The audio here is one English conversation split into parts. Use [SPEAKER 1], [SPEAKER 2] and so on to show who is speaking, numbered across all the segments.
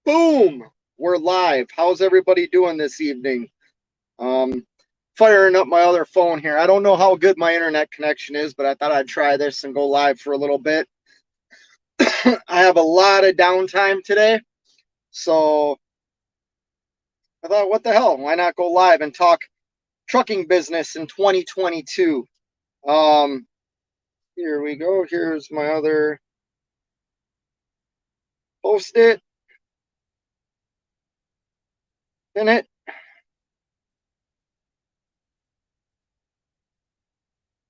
[SPEAKER 1] Boom! We're live. How's everybody doing this evening? Um, Firing up my other phone here. I don't know how good my internet connection is, but I thought I'd try this and go live for a little bit. I have a lot of downtime today, so I thought, what the hell? Why not go live and talk trucking business in 2022? Um, Here we go. Here's my other post it. In it.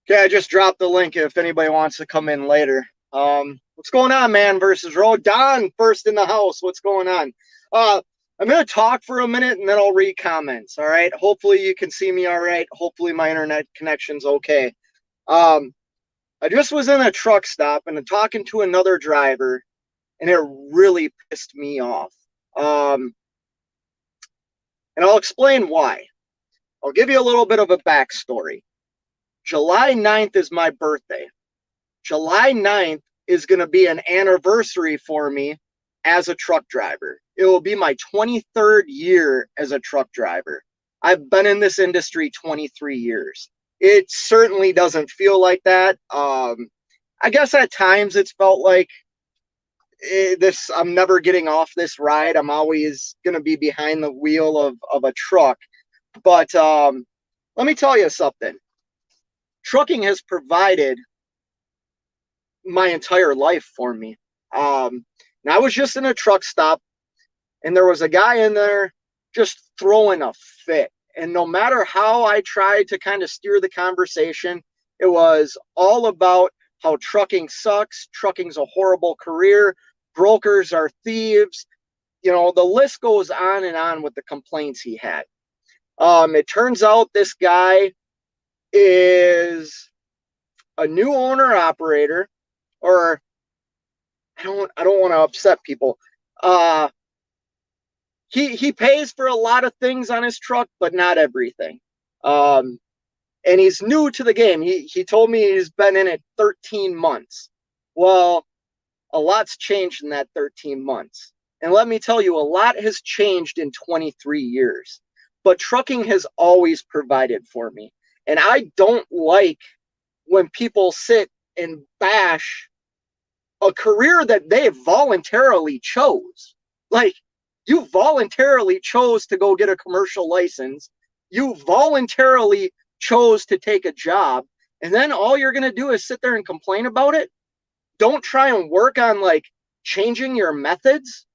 [SPEAKER 1] Okay, I just dropped the link if anybody wants to come in later. What's going on, man versus road? Don, first in the house. What's going on? I'm going to talk for a minute and then I'll read comments. All right. Hopefully you can see me all right. Hopefully my internet connection's okay. Um, I just was in a truck stop and I'm talking to another driver, and it really pissed me off. Um, and I'll explain why. I'll give you a little bit of a backstory. July 9th is my birthday. July 9th is going to be an anniversary for me as a truck driver. It will be my 23rd year as a truck driver. I've been in this industry 23 years. It certainly doesn't feel like that. I guess at times it's felt like I'm never getting off this ride. I'm always going to be behind the wheel of a truck. But let me tell you something. Trucking has provided my entire life for me. And I was just in a truck stop, and there was a guy in there just throwing a fit. And no matter how I tried to kind of steer the conversation, it was all about how trucking sucks. Trucking's a horrible career. Brokers are thieves. You know, the list goes on and on with the complaints he had. It turns out this guy is a new owner operator, or I don't want to upset people. He pays for a lot of things on his truck, but not everything. And he's new to the game. He told me he's been in it 13 months. Well, a lot's changed in that 13 months. And let me tell you, a lot has changed in 23 years. But trucking has always provided for me. And I don't like when people sit and bash a career that they voluntarily chose. Like, you voluntarily chose to go get a commercial license. You voluntarily chose to take a job. And then all you're going to do is sit there and complain about it. Don't try and work on like changing your methods.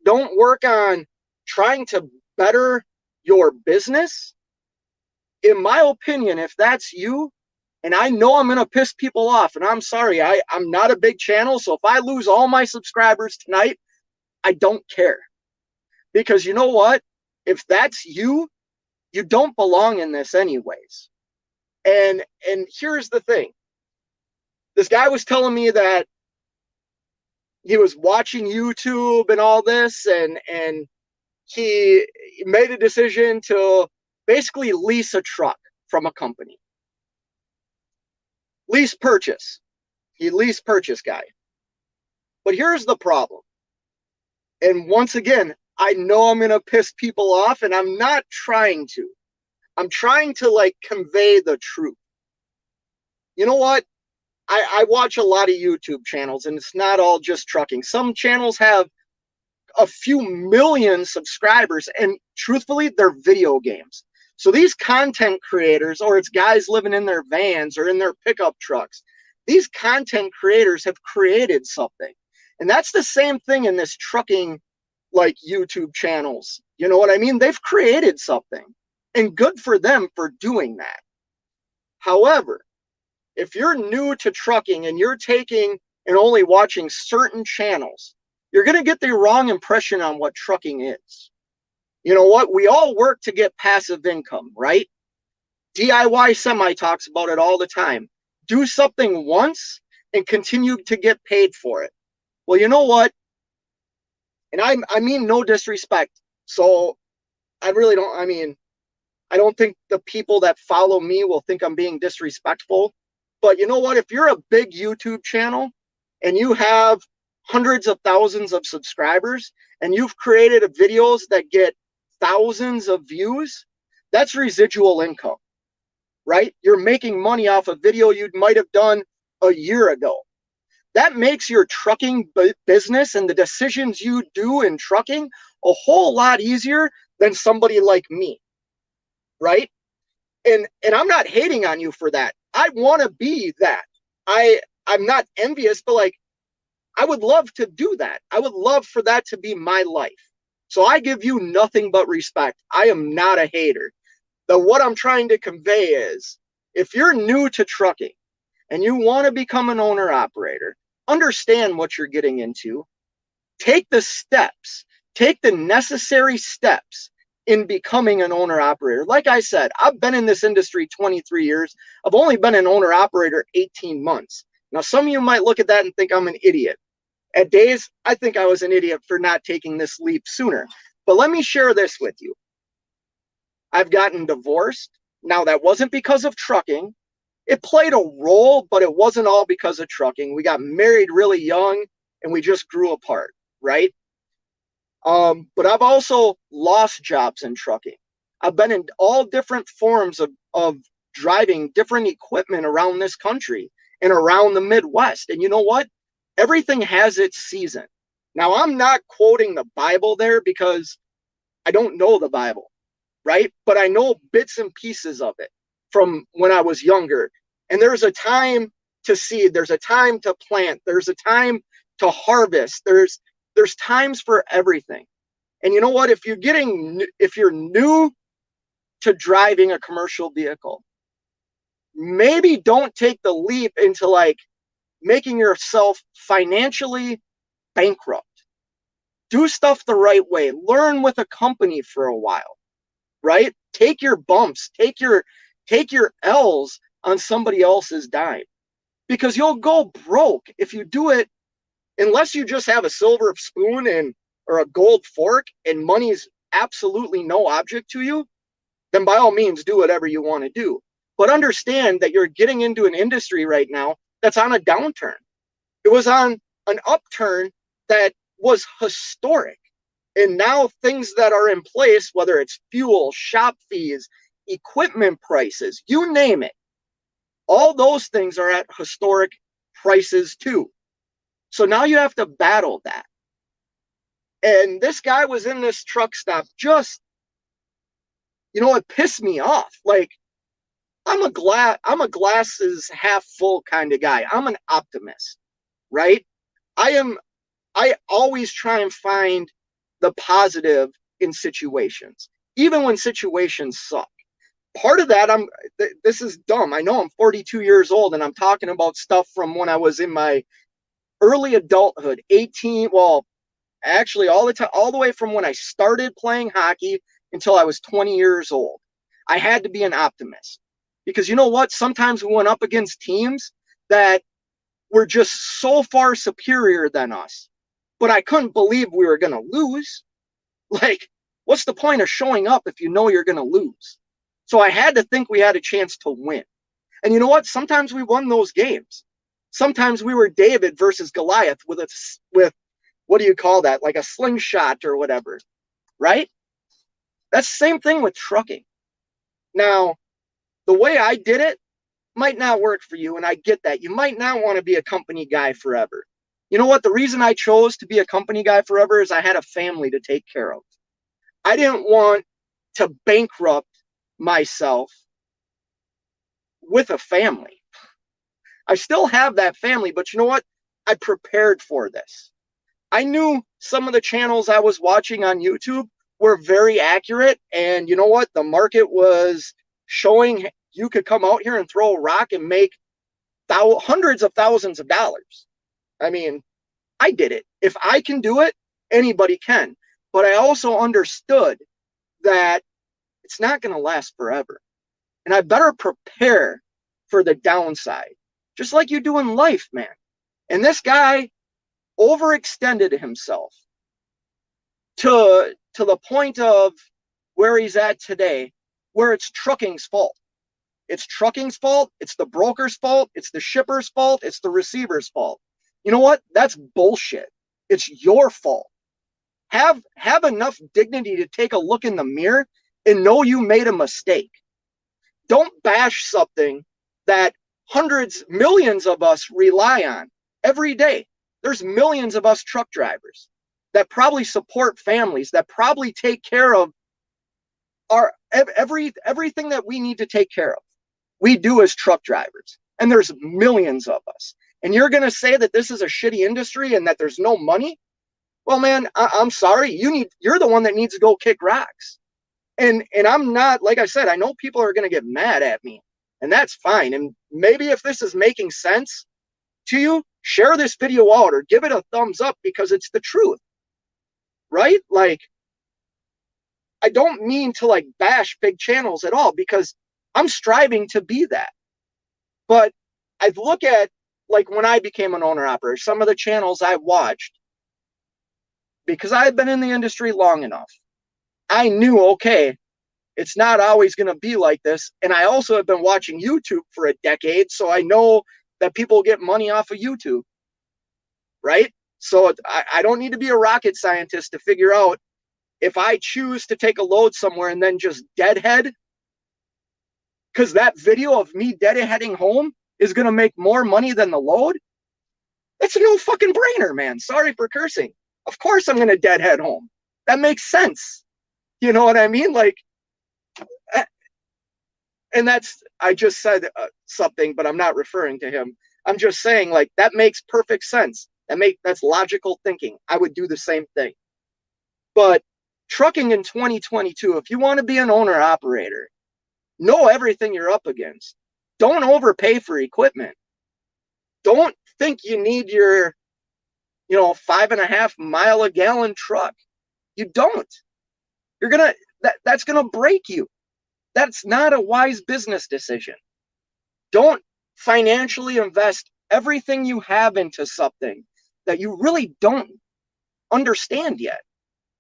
[SPEAKER 1] Don't work on trying to better your business. In my opinion, if that's you, and I know I'm going to piss people off, and I'm sorry, I'm not a big channel, so if I lose all my subscribers tonight, I don't care. Because you know what? If that's you, you don't belong in this anyways. And here's the thing. This guy was telling me that he was watching YouTube and all this, and he made a decision to basically lease a truck from a company. Lease purchase. He lease purchase guy. But here's the problem. And once again, I know I'm going to piss people off, and I'm not trying to. I'm trying to like convey the truth. You know what? I watch a lot of YouTube channels, and it's not all just trucking. Some channels have a few million subscribers, and truthfully, they're video games. So these content creators, or it's guys living in their vans or in their pickup trucks, these content creators have created something. And that's the same thing in this trucking, like YouTube channels. You know what I mean? They've created something, and good for them for doing that. However, if you're new to trucking and you're taking and only watching certain channels, you're going to get the wrong impression on what trucking is. You know what? We all work to get passive income, right? DIY Semi talks about it all the time. Do something once and continue to get paid for it. Well, you know what? And I mean no disrespect. So I really don't, I don't think the people that follow me will think I'm being disrespectful. But you know what? If you're a big YouTube channel and you have hundreds of thousands of subscribers and you've created videos that get thousands of views, that's residual income, right? You're making money off a video you might have done a year ago. That makes your trucking business and the decisions you do in trucking a whole lot easier than somebody like me, right? And I'm not hating on you for that. I want to be that. I'm not envious, but like I would love to do that. I would love for that to be my life. So I give you nothing but respect. I am not a hater. What I'm trying to convey is if you're new to trucking and you want to become an owner operator, understand what you're getting into. Take the steps, take the necessary steps in becoming an owner operator. Like I said, I've been in this industry 23 years. I've only been an owner operator 18 months. Now, some of you might look at that and think I'm an idiot. At days, I think I was an idiot for not taking this leap sooner. But let me share this with you. I've gotten divorced. Now, that wasn't because of trucking. It played a role, but it wasn't all because of trucking. We got married really young and we just grew apart, right? But I've also lost jobs in trucking. I've been in all different forms of driving different equipment around this country and around the Midwest. And you know what? Everything has its season. Now, I'm not quoting the Bible there because I don't know the Bible, right? But I know bits and pieces of it from when I was younger. And there's a time to seed, there's a time to plant, there's a time to harvest, there's times for everything. And you know what? If you're new to driving a commercial vehicle, maybe don't take the leap into like making yourself financially bankrupt. Do stuff the right way. Learn with a company for a while, right? Take your bumps, take your L's on somebody else's dime, because you'll go broke if you do it. Unless you just have a silver spoon or a gold fork and money's absolutely no object to you, then by all means do whatever you want to do. But understand that you're getting into an industry right now that's on a downturn. It was on an upturn that was historic. And now things that are in place, whether it's fuel, shop fees, equipment prices, you name it, all those things are at historic prices too. So now you have to battle that. And this guy was in this truck stop just, it pissed me off. Like, I'm a glasses half full kind of guy. I'm an optimist, right? I always try and find the positive in situations, even when situations suck. Part of that, this is dumb. I know I'm 42 years old and I'm talking about stuff from when I was in my early adulthood, 18, well, actually all the way from when I started playing hockey until I was 20 years old. I had to be an optimist because you know what? Sometimes we went up against teams that were just so far superior than us, but I couldn't believe we were going to lose. Like, what's the point of showing up if you know you're going to lose? So I had to think we had a chance to win. And you know what? Sometimes we won those games. Sometimes we were David versus Goliath with what do you call that? Like a slingshot or whatever, right? That's the same thing with trucking. Now, the way I did it might not work for you, and I get that. You might not want to be a company guy forever. You know what? The reason I chose to be a company guy forever is I had a family to take care of. I didn't want to bankrupt myself with a family. I still have that family, but you know what? I prepared for this. I knew some of the channels I was watching on YouTube were very accurate. And you know what? The market was showing you could come out here and throw a rock and make hundreds of thousands of dollars. I mean, I did it. If I can do it, anybody can. But I also understood that it's not going to last forever. And I better prepare for the downside, just like you do in life, man. And this guy overextended himself to the point of where he's at today, where it's trucking's fault. It's trucking's fault. It's the broker's fault. It's the shipper's fault. It's the receiver's fault. You know what? That's bullshit. It's your fault. Have enough dignity to take a look in the mirror and know you made a mistake. Don't bash something that hundreds, millions of us rely on every day. There's millions of us truck drivers that probably support families, that probably take care of our everything that we need to take care of. We do as truck drivers, and there's millions of us. And you're going to say that this is a shitty industry and that there's no money? Well, man, I'm sorry. You're the one that needs to go kick rocks. And I'm not, like I said, I know people are going to get mad at me, and that's fine. And maybe if this is making sense to you, share this video out or give it a thumbs up, because it's the truth, right? Like, I don't mean to like bash big channels at all, because I'm striving to be that. But I look at, like, when I became an owner operator, some of the channels I watched, because I've been in the industry long enough, I knew, okay, it's not always going to be like this. And I also have been watching YouTube for a decade, so I know that people get money off of YouTube, right? So I don't need to be a rocket scientist to figure out, if I choose to take a load somewhere and then just deadhead, because that video of me deadheading home is going to make more money than the load, that's a no fucking brainer, man. Sorry for cursing. Of course I'm going to deadhead home. That makes sense. You know what I mean? Like, and that's, I just said something, but I'm not referring to him. I'm just saying, like, that makes perfect sense. That's logical thinking. I would do the same thing. But trucking in 2022, if you want to be an owner operator, know everything you're up against. Don't overpay for equipment. Don't think you need your, 5.5 mile a gallon truck. You don't. That's gonna break you. That's not a wise business decision. Don't financially invest everything you have into something that you really don't understand yet.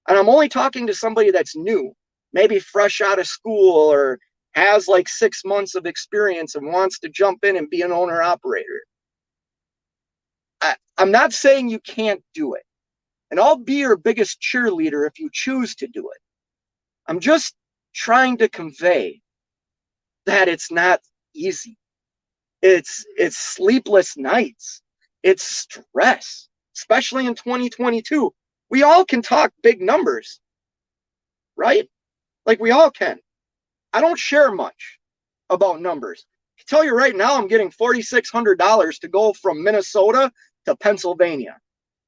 [SPEAKER 1] And I'm only talking to somebody that's new, maybe fresh out of school, or has like 6 months of experience and wants to jump in and be an owner operator. I'm not saying you can't do it. And I'll be your biggest cheerleader if you choose to do it. I'm just trying to convey that it's not easy. It's sleepless nights. It's stress, especially in 2022. We all can talk big numbers, right? Like, we all can. I don't share much about numbers. I can tell you right now, I'm getting $4,600 to go from Minnesota to Pennsylvania.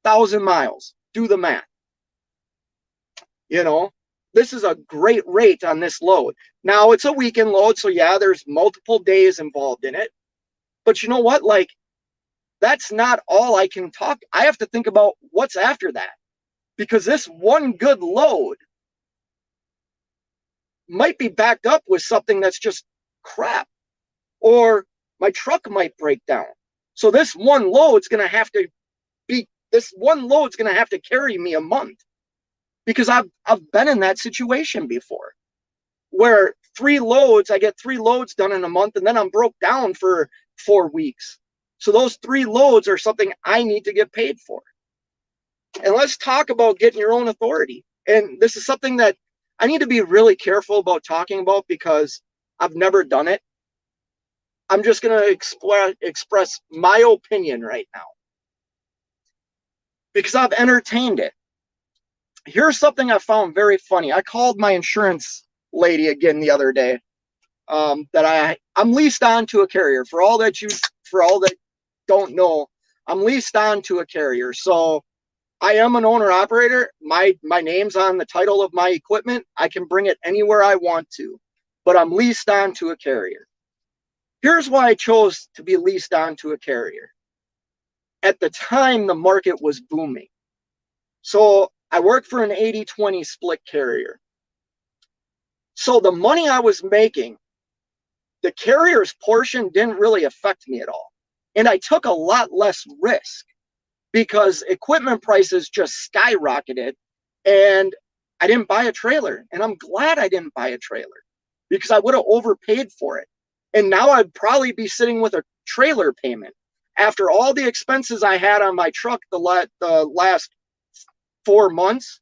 [SPEAKER 1] 1,000 miles. Do the math. This is a great rate on this load. Now, it's a weekend load, so yeah, there's multiple days involved in it. But you know what? Like, that's not all I can talk. I have to think about what's after that. Because this one good load might be backed up with something that's just crap. Or my truck might break down. So this one load's going to have to carry me a month. Because I've been in that situation before, where I get 3 loads done in a month, and then I'm broke down for 4 weeks. So those 3 loads are something I need to get paid for. And let's talk about getting your own authority. And this is something that I need to be really careful about talking about, because I've never done it. I'm just going to express my opinion right now, because I've entertained it. Here's something I found very funny. I called my insurance lady again the other day, that I'm leased on to a carrier. For all that don't know, I'm leased on to a carrier. So I am an owner operator. My name's on the title of my equipment. I can bring it anywhere I want to, but I'm leased on to a carrier. Here's why I chose to be leased on to a carrier. At the time, the market was booming. So I worked for an 80-20 split carrier. So the money I was making, the carrier's portion didn't really affect me at all. And I took a lot less risk, because equipment prices just skyrocketed, and I didn't buy a trailer. And I'm glad I didn't buy a trailer, because I would have overpaid for it. And now I'd probably be sitting with a trailer payment after all the expenses I had on my truck the last 4 months,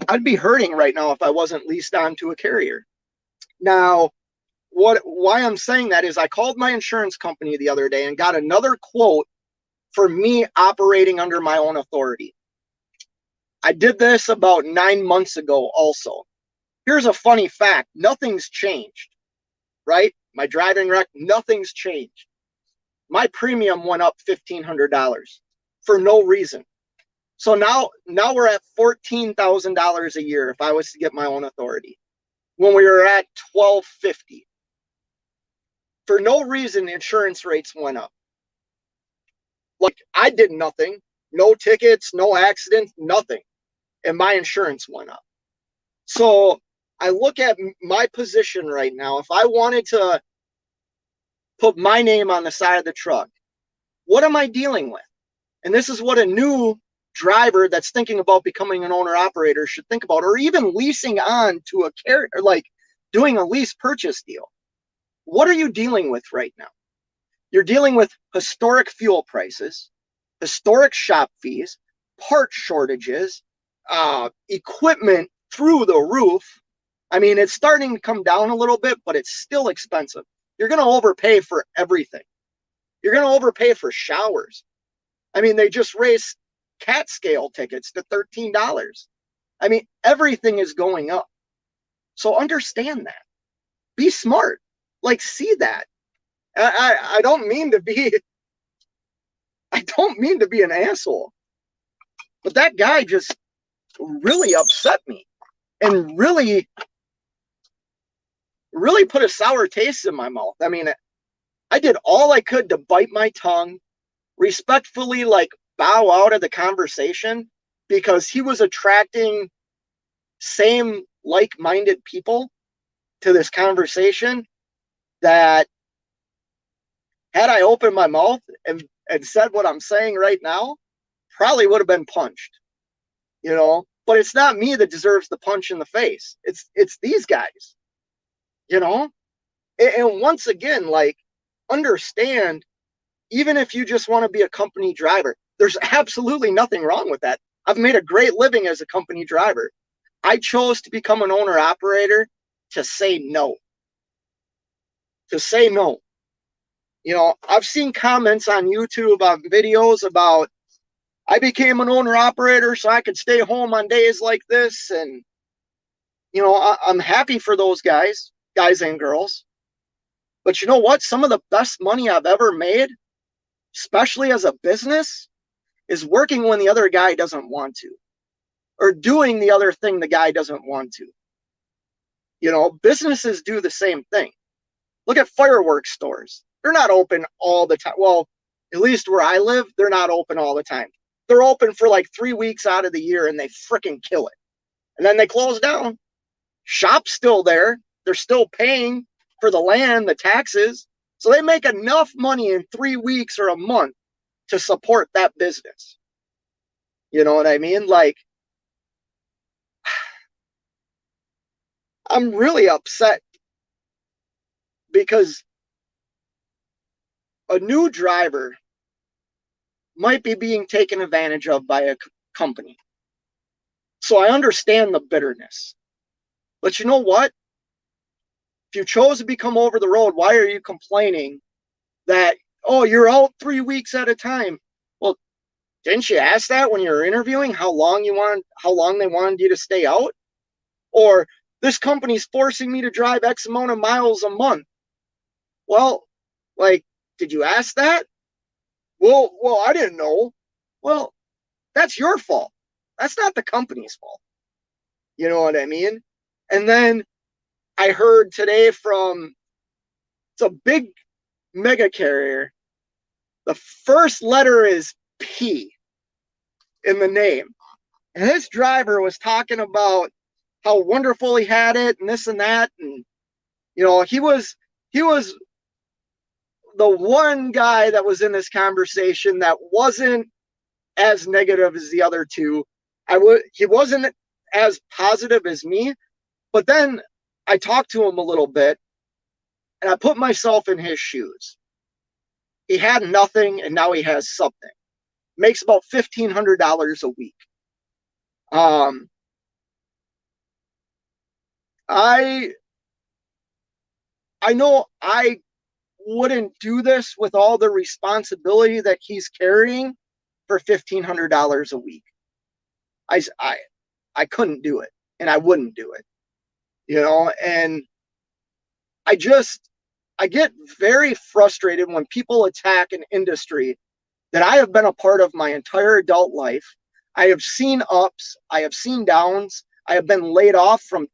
[SPEAKER 1] I'd be hurting right now if I wasn't leased onto a carrier. Now, why I'm saying that is I called my insurance company the other day and got another quote for me operating under my own authority. I did this about 9 months ago also. Here's a funny fact. Nothing's changed, right? My driving record, nothing's changed. My premium went up $1,500 for no reason. So now we're at $14,000 a year if I was to get my own authority. When we were at $1,250. For no reason, insurance rates went up. Like, I did nothing. No tickets, no accidents, nothing. And my insurance went up. So I look at my position right now. If I wanted to put my name on the side of the truck, what am I dealing with? And this is what a new driver that's thinking about becoming an owner operator should think about, or even leasing on to a carrier, like doing a lease purchase deal. What are you dealing with right now? You're dealing with historic fuel prices, historic shop fees, part shortages, equipment through the roof. I mean, it's starting to come down a little bit, but it's still expensive. You're going to overpay for everything. You're going to overpay for showers. I mean, they just raised CAT scale tickets to $13. I mean, everything is going up. So understand that. Be smart. Like, see that. I don't mean to be an asshole. But that guy just really upset me and really put a sour taste in my mouth. I mean, I did all I could to bite my tongue, respectfully, like, bow out of the conversation, because he was attracting same like-minded people to this conversation that, had I opened my mouth and said what I'm saying right now, probably would have been punched, you know. But it's not me that deserves the punch in the face. It's these guys, you know. And once again, like, understand, even if you just want to be a company driver, there's absolutely nothing wrong with that. I've made a great living as a company driver. I chose to become an owner operator to say no. To say no. You know, I've seen comments on YouTube on videos about, I became an owner operator so I could stay home on days like this. And, you know, I'm happy for those guys and girls. But you know what? Some of the best money I've ever made, especially as a business, is working when the other guy doesn't want to, or doing the other thing the guy doesn't want to. You know, businesses do the same thing. Look at fireworks stores. They're not open all the time. Well, at least where I live, they're not open all the time. They're open for like 3 weeks out of the year, and they freaking kill it. And then they close down. Shop's still there. They're still paying for the land, the taxes. So they make enough money in 3 weeks or a month to support that business. You know what I mean? Like, I'm really upset because a new driver might be being taken advantage of by a company. So I understand the bitterness. But you know what? If you chose to become over the road, why are you complaining that, oh, you're out 3 weeks at a time? Well, didn't you ask that when you were interviewing how long they wanted you to stay out? Or, this company's forcing me to drive X amount of miles a month. Well, like, did you ask that? Well, I didn't know. Well, that's your fault. That's not the company's fault. You know what I mean? And then I heard today from, it's a big mega carrier. The first letter is P in the name. And this driver was talking about how wonderful he had it and this and that. And, you know, he was the one guy that was in this conversation that wasn't as negative as the other two. He wasn't as positive as me, but then I talked to him a little bit and I put myself in his shoes. He had nothing and now he has something. makes about $1,500 a week. I know I wouldn't do this with all the responsibility that he's carrying for $1,500 a week. I couldn't do it, and I wouldn't do it, and I get very frustrated when people attack an industry that I have been a part of my entire adult life. I have seen ups, I have seen downs, I have been laid off from,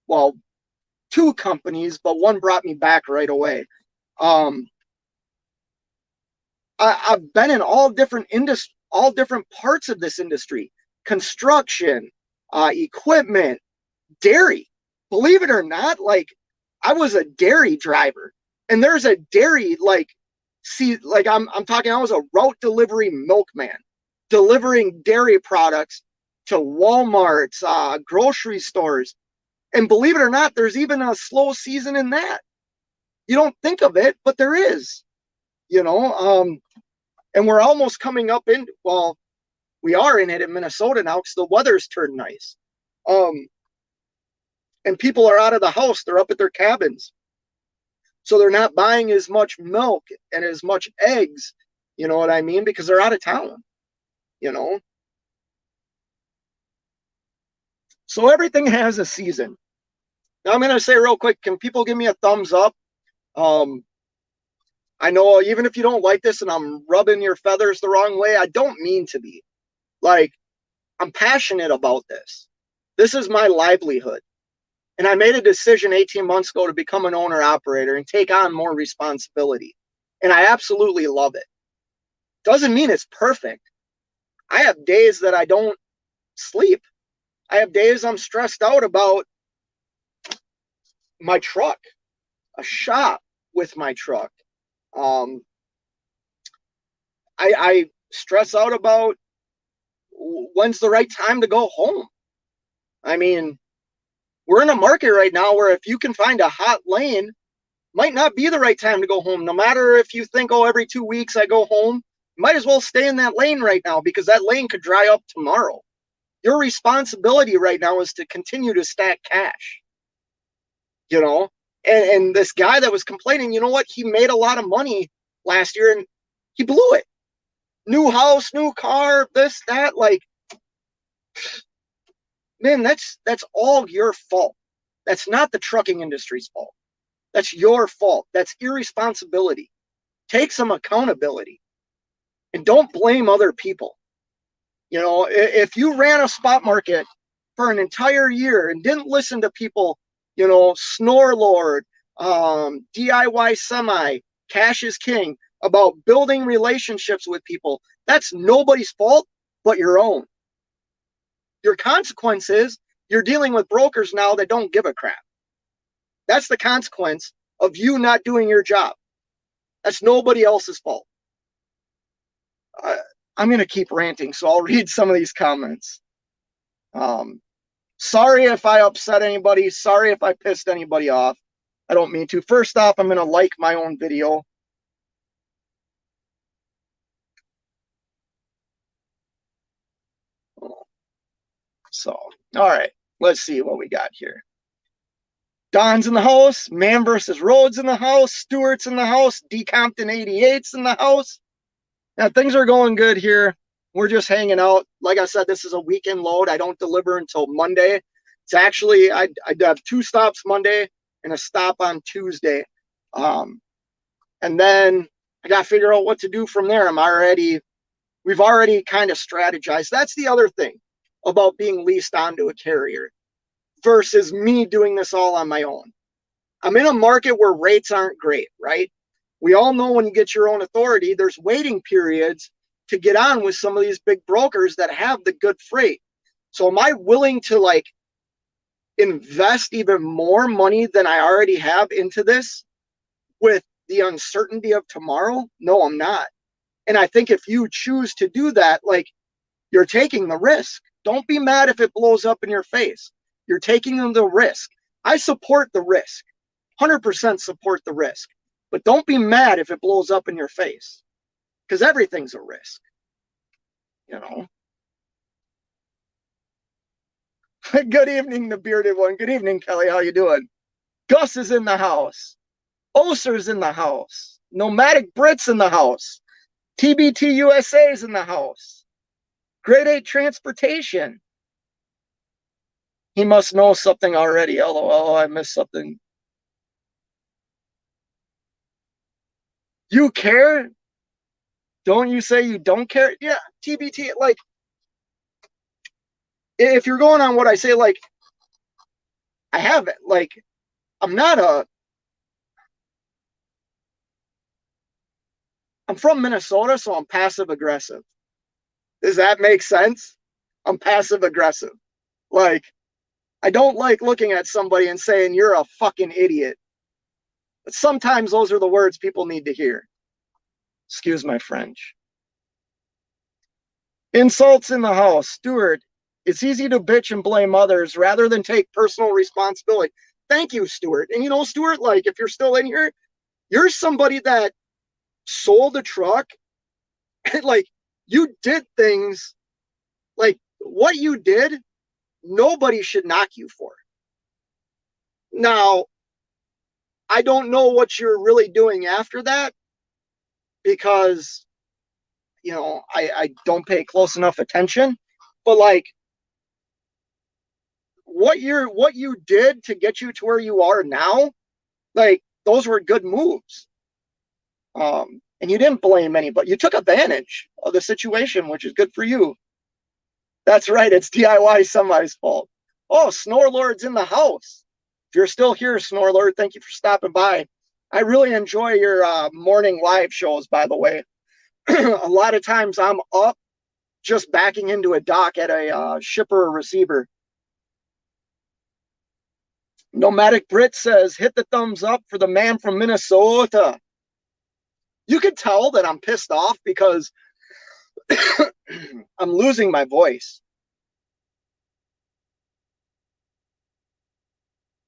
[SPEAKER 1] well, 2 companies, but one brought me back right away. I've been in all different parts of this industry: construction, equipment, dairy. Believe it or not, like, I was a dairy driver, and there's a dairy, like, I'm talking, I was a route delivery milkman, delivering dairy products to Walmart's, grocery stores. And believe it or not, there's even a slow season in that. You don't think of it, but there is, and we're almost coming up in, well, we are in it in Minnesota now because the weather's turned nice. And people are out of the house, they're up at their cabins. So they're not buying as much milk and as much eggs, you know what I mean? Because they're out of town, So everything has a season. Now I'm going to say real quick, can people give me a thumbs up? I know even if you don't like this and I'm rubbing your feathers the wrong way, I don't mean to be. Like, I'm passionate about this. This is my livelihood. And I made a decision 18 months ago to become an owner-operator and take on more responsibility. And I absolutely love it. Doesn't mean it's perfect. I have days that I don't sleep. I have days I'm stressed out about my truck, a shop with my truck. I stress out about when's the right time to go home. I mean, we're in a market right now where if you can find a hot lane, might not be the right time to go home. No matter if you think, oh, every 2 weeks I go home, might as well stay in that lane right now because that lane could dry up tomorrow. Your responsibility right now is to continue to stack cash, and this guy that was complaining, you know what? He made a lot of money last year and he blew it. New house, new car, this, that, like, man, that's all your fault. That's not the trucking industry's fault. That's your fault. That's irresponsibility. Take some accountability and don't blame other people. If you ran a spot market for an entire year and didn't listen to people, Snorlord, DIY Semi, Cash is King, about building relationships with people, that's nobody's fault but your own. Your consequence is you're dealing with brokers now that don't give a crap. That's the consequence of you not doing your job. That's nobody else's fault. I'm going to keep ranting, so I'll read some of these comments. Sorry if I upset anybody. Sorry if I pissed anybody off. I don't mean to. First off, I'm going to like my own video. So, all right, let's see what we got here. Don's in the house. Man versus Rhodes in the house. Stewart's in the house. D Compton 88's in the house. Now, things are going good here. We're just hanging out. Like I said, this is a weekend load. I don't deliver until Monday. It's actually, I have 2 stops Monday and a stop on Tuesday. And then I got to figure out what to do from there. We've already kind of strategized. That's the other thing about being leased onto a carrier versus me doing this all on my own. I'm in a market where rates aren't great, right? We all know when you get your own authority, there's waiting periods to get on with some of these big brokers that have the good freight. So am I willing to, like, invest even more money than I already have into this with the uncertainty of tomorrow? No, I'm not. And I think if you choose to do that, like, you're taking the risk. Don't be mad if it blows up in your face. You're taking the risk. I support the risk. 100% support the risk. But don't be mad if it blows up in your face, because everything's a risk. you know. Good evening, the bearded one. Good evening, Kelly. How you doing? Gus is in the house. Oser's in the house. Nomadic Brits in the house. TBT USA's in the house. Grade 8 transportation. He must know something already. LOL, I missed something. You care? Don't you say you don't care? Yeah, TBT, like, if you're going on what I say, like, I have it. Like, I'm not a, I'm from Minnesota, so I'm passive aggressive. Does that make sense? I'm passive aggressive. Like, I don't like looking at somebody and saying, you're a fucking idiot. But sometimes those are the words people need to hear. Excuse my French. Insults in the house. Stuart, it's easy to bitch and blame others rather than take personal responsibility. Thank you, Stuart. And you know, Stuart, like, if you're still in here, you're somebody that sold a truck. Like, you did things, like, what you did, nobody should knock you for. Now, I don't know what you're really doing after that, because, you know, I don't pay close enough attention. But like, what you did to get you to where you are now, like, those were good moves. And you didn't blame anybody. You took advantage of the situation, which is good for you. That's right. It's DIY Semi's fault. Oh, Snorlord's in the house. If you're still here, Snorlord, thank you for stopping by. I really enjoy your morning live shows, by the way. A lot of times I'm up just backing into a dock at a shipper or receiver. Nomadic Brit says, hit the thumbs up for the man from Minnesota. You can tell that I'm pissed off because I'm losing my voice.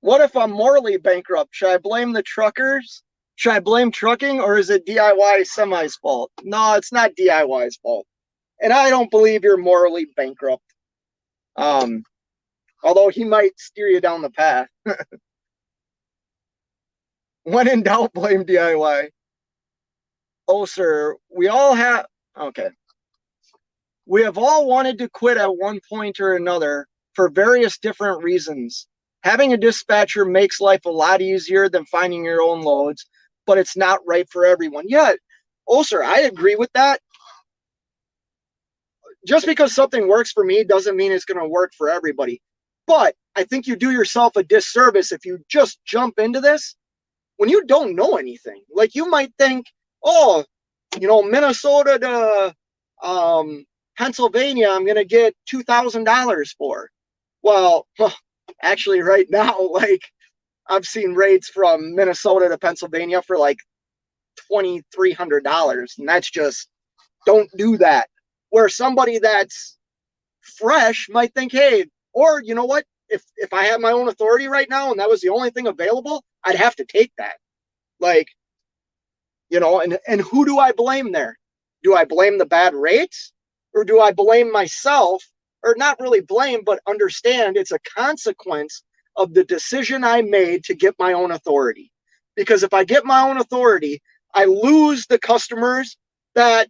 [SPEAKER 1] What if I'm morally bankrupt? Should I blame the truckers? Should I blame trucking, or is it DIY Semi's fault? No, it's not DIY's fault. And I don't believe you're morally bankrupt. Although he might steer you down the path. When in doubt, blame DIY. Oh, sir, we all have, okay. We have all wanted to quit at one point or another for various different reasons. Having a dispatcher makes life a lot easier than finding your own loads, but it's not right for everyone. Yeah, oh, sir, I agree with that. Just because something works for me doesn't mean it's going to work for everybody. But I think you do yourself a disservice if you just jump into this when you don't know anything. Like, you might think, oh, you know, Minnesota to Pennsylvania, I'm going to get $2,000 for. Well, actually, right now, like, I've seen rates from Minnesota to Pennsylvania for like $2,300, and that's just, don't do that. Where somebody that's fresh might think, hey, or you know what? If I had my own authority right now and that was the only thing available, I'd have to take that. Like, you know, and who do I blame there? Do I blame the bad rates, or do I blame myself? Or not really blame, but understand it's a consequence of the decision I made to get my own authority. Because if I get my own authority, I lose the customers that,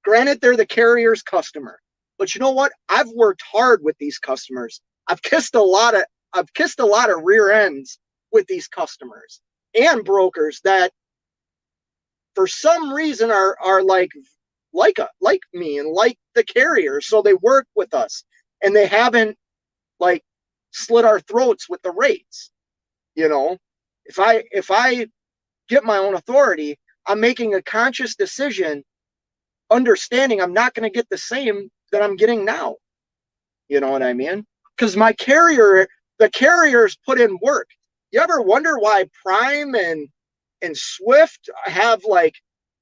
[SPEAKER 1] granted, they're the carrier's customer. But you know what? I've worked hard with these customers. I've kissed a lot of rear ends with these customers and brokers that for some reason are like me and like the carrier. So they work with us and they haven't like slit our throats with the rates. You know, if I get my own authority, I'm making a conscious decision, understanding I'm not going to get the same that I'm getting now. You know what I mean? Because the carriers put in work. You ever wonder why Prime and Swift have like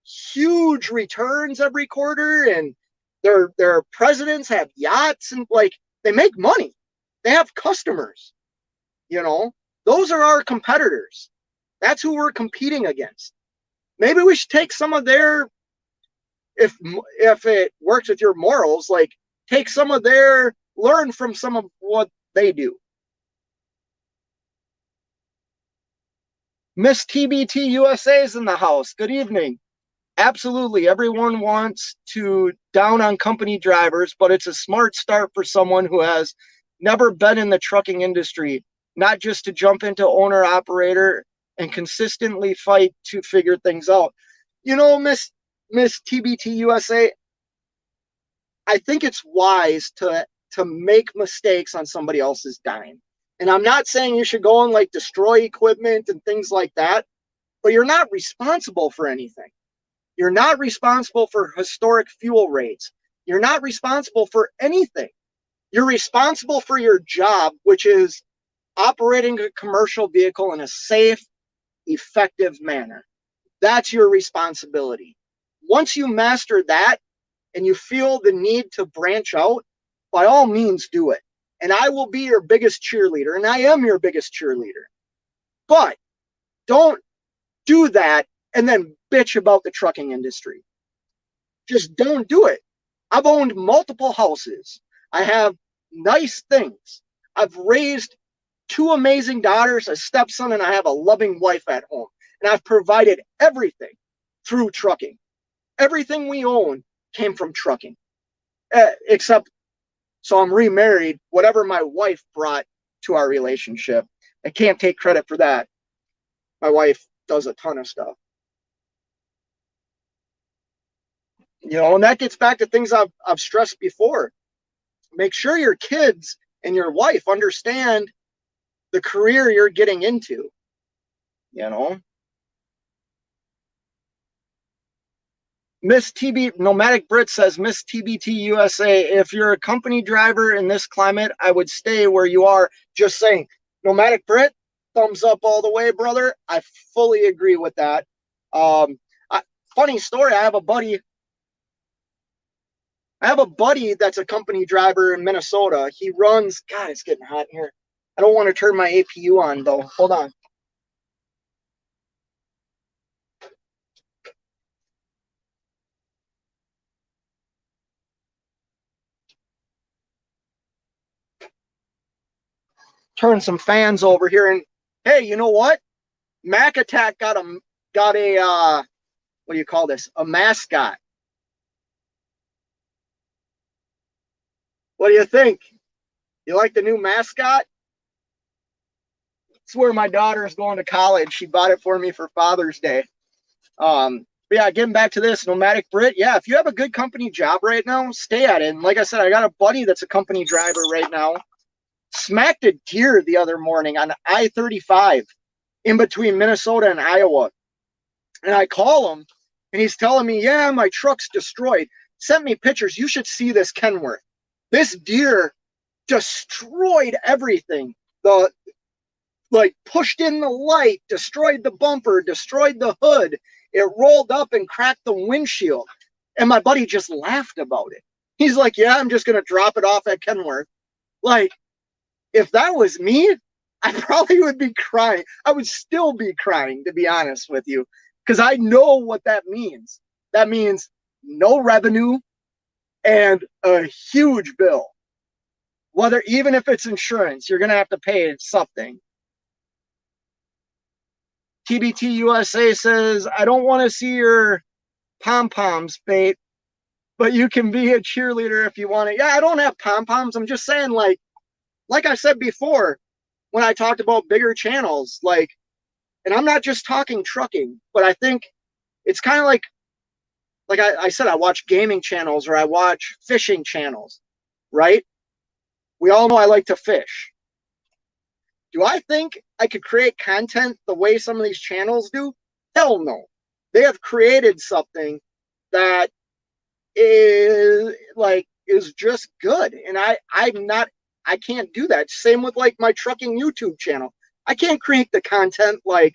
[SPEAKER 1] huge returns every quarter, and their presidents have yachts, and like, they make money. They have customers. You know, those are our competitors. That's who we're competing against. Maybe we should take some of their if it works with your morals, like take some of their, learn from some of what they do. Miss TBT USA is in the house. Good evening. Absolutely. Everyone wants to down on company drivers, but it's a smart start for someone who has never been in the trucking industry, not just to jump into owner operator and consistently fight to figure things out. You know, Miss TBT USA, I think it's wise to make mistakes on somebody else's dime. And I'm not saying you should go and like destroy equipment and things like that, but you're not responsible for anything. You're not responsible for historic fuel rates. You're not responsible for anything. You're responsible for your job, which is operating a commercial vehicle in a safe, effective manner. That's your responsibility. Once you master that and you feel the need to branch out, by all means do it. And I will be your biggest cheerleader, and I am your biggest cheerleader. But don't do that and then bitch about the trucking industry. Just don't do it. I've owned multiple houses. I have nice things. I've raised two amazing daughters, a stepson, and I have a loving wife at home. And I've provided everything through trucking. Everything we own came from trucking. Except, so I'm remarried, whatever my wife brought to our relationship. I can't take credit for that. My wife does a ton of stuff. You know, and that gets back to things I've stressed before. Make sure your kids and your wife understand the career you're getting into. You know, Miss TB Nomadic Brit says, Miss TBT USA, if you're a company driver in this climate, I would stay where you are. Just saying. Nomadic Brit, thumbs up all the way, brother. I fully agree with that. Funny story, I have a buddy that's a company driver in Minnesota. He runs, God, it's getting hot here. I don't want to turn my APU on, though. Hold on. Turn some fans over here. And, hey, you know what? Mac Attack got a what do you call this? A mascot. What do you think? You like the new mascot? It's where my daughter is going to college. She bought it for me for Father's Day. But yeah, getting back to this, Nomadic Brit. Yeah, if you have a good company job right now, stay at it. And like I said, I got a buddy that's a company driver right now. Smacked a deer the other morning on I-35 in between Minnesota and Iowa. And I call him, and he's telling me, yeah, my truck's destroyed. Sent me pictures. You should see this, Kenworth. This deer destroyed everything. Pushed in the light, destroyed the bumper, destroyed the hood. It rolled up and cracked the windshield. And my buddy just laughed about it. He's like, yeah, I'm just going to drop it off at Kenworth. Like, if that was me, I probably would be crying. I would still be crying, to be honest with you, because I know what that means. That means no revenue and a huge bill. Even if it's insurance, you're going to have to pay something. TBT USA says, I don't want to see your pom-poms, bait, but you can be a cheerleader if you want it. Yeah, I don't have pom-poms. I'm just saying, like I said before, when I talked about bigger channels, and I'm not just talking trucking, but I think it's kind of like I said, I watch gaming channels or I watch fishing channels, right? We all know I like to fish. Do I think I could create content the way some of these channels do? Hell no. They have created something that is just good. And I can't do that. Same with like my trucking YouTube channel. I can't create the content like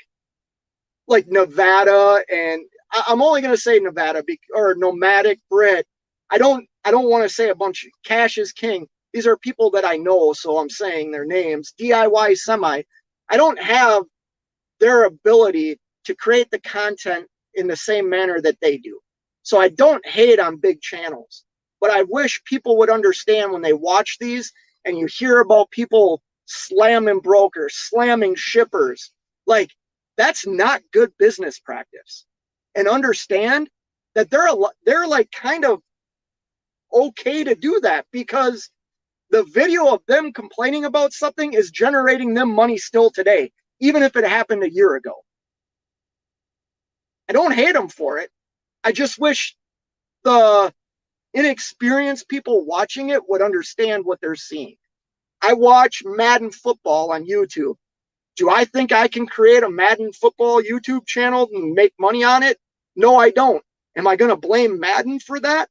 [SPEAKER 1] Nevada, and I'm only going to say Nevada or Nomadic Brit. I don't want to say a bunch of Cash is King. These are people that I know, so I'm saying their names. DIY Semi. I don't have their ability to create the content in the same manner that they do. So I don't hate on big channels, but I wish people would understand when they watch these and you hear about people slamming brokers, slamming shippers, like that's not good business practice. And understand that they're like kind of okay to do that because the video of them complaining about something is generating them money still today, even if it happened a year ago. I don't hate them for it. I just wish the inexperienced people watching it would understand what they're seeing. I watch Madden football on YouTube. Do I think I can create a Madden football YouTube channel and make money on it? No, I don't. Am I going to blame Madden for that?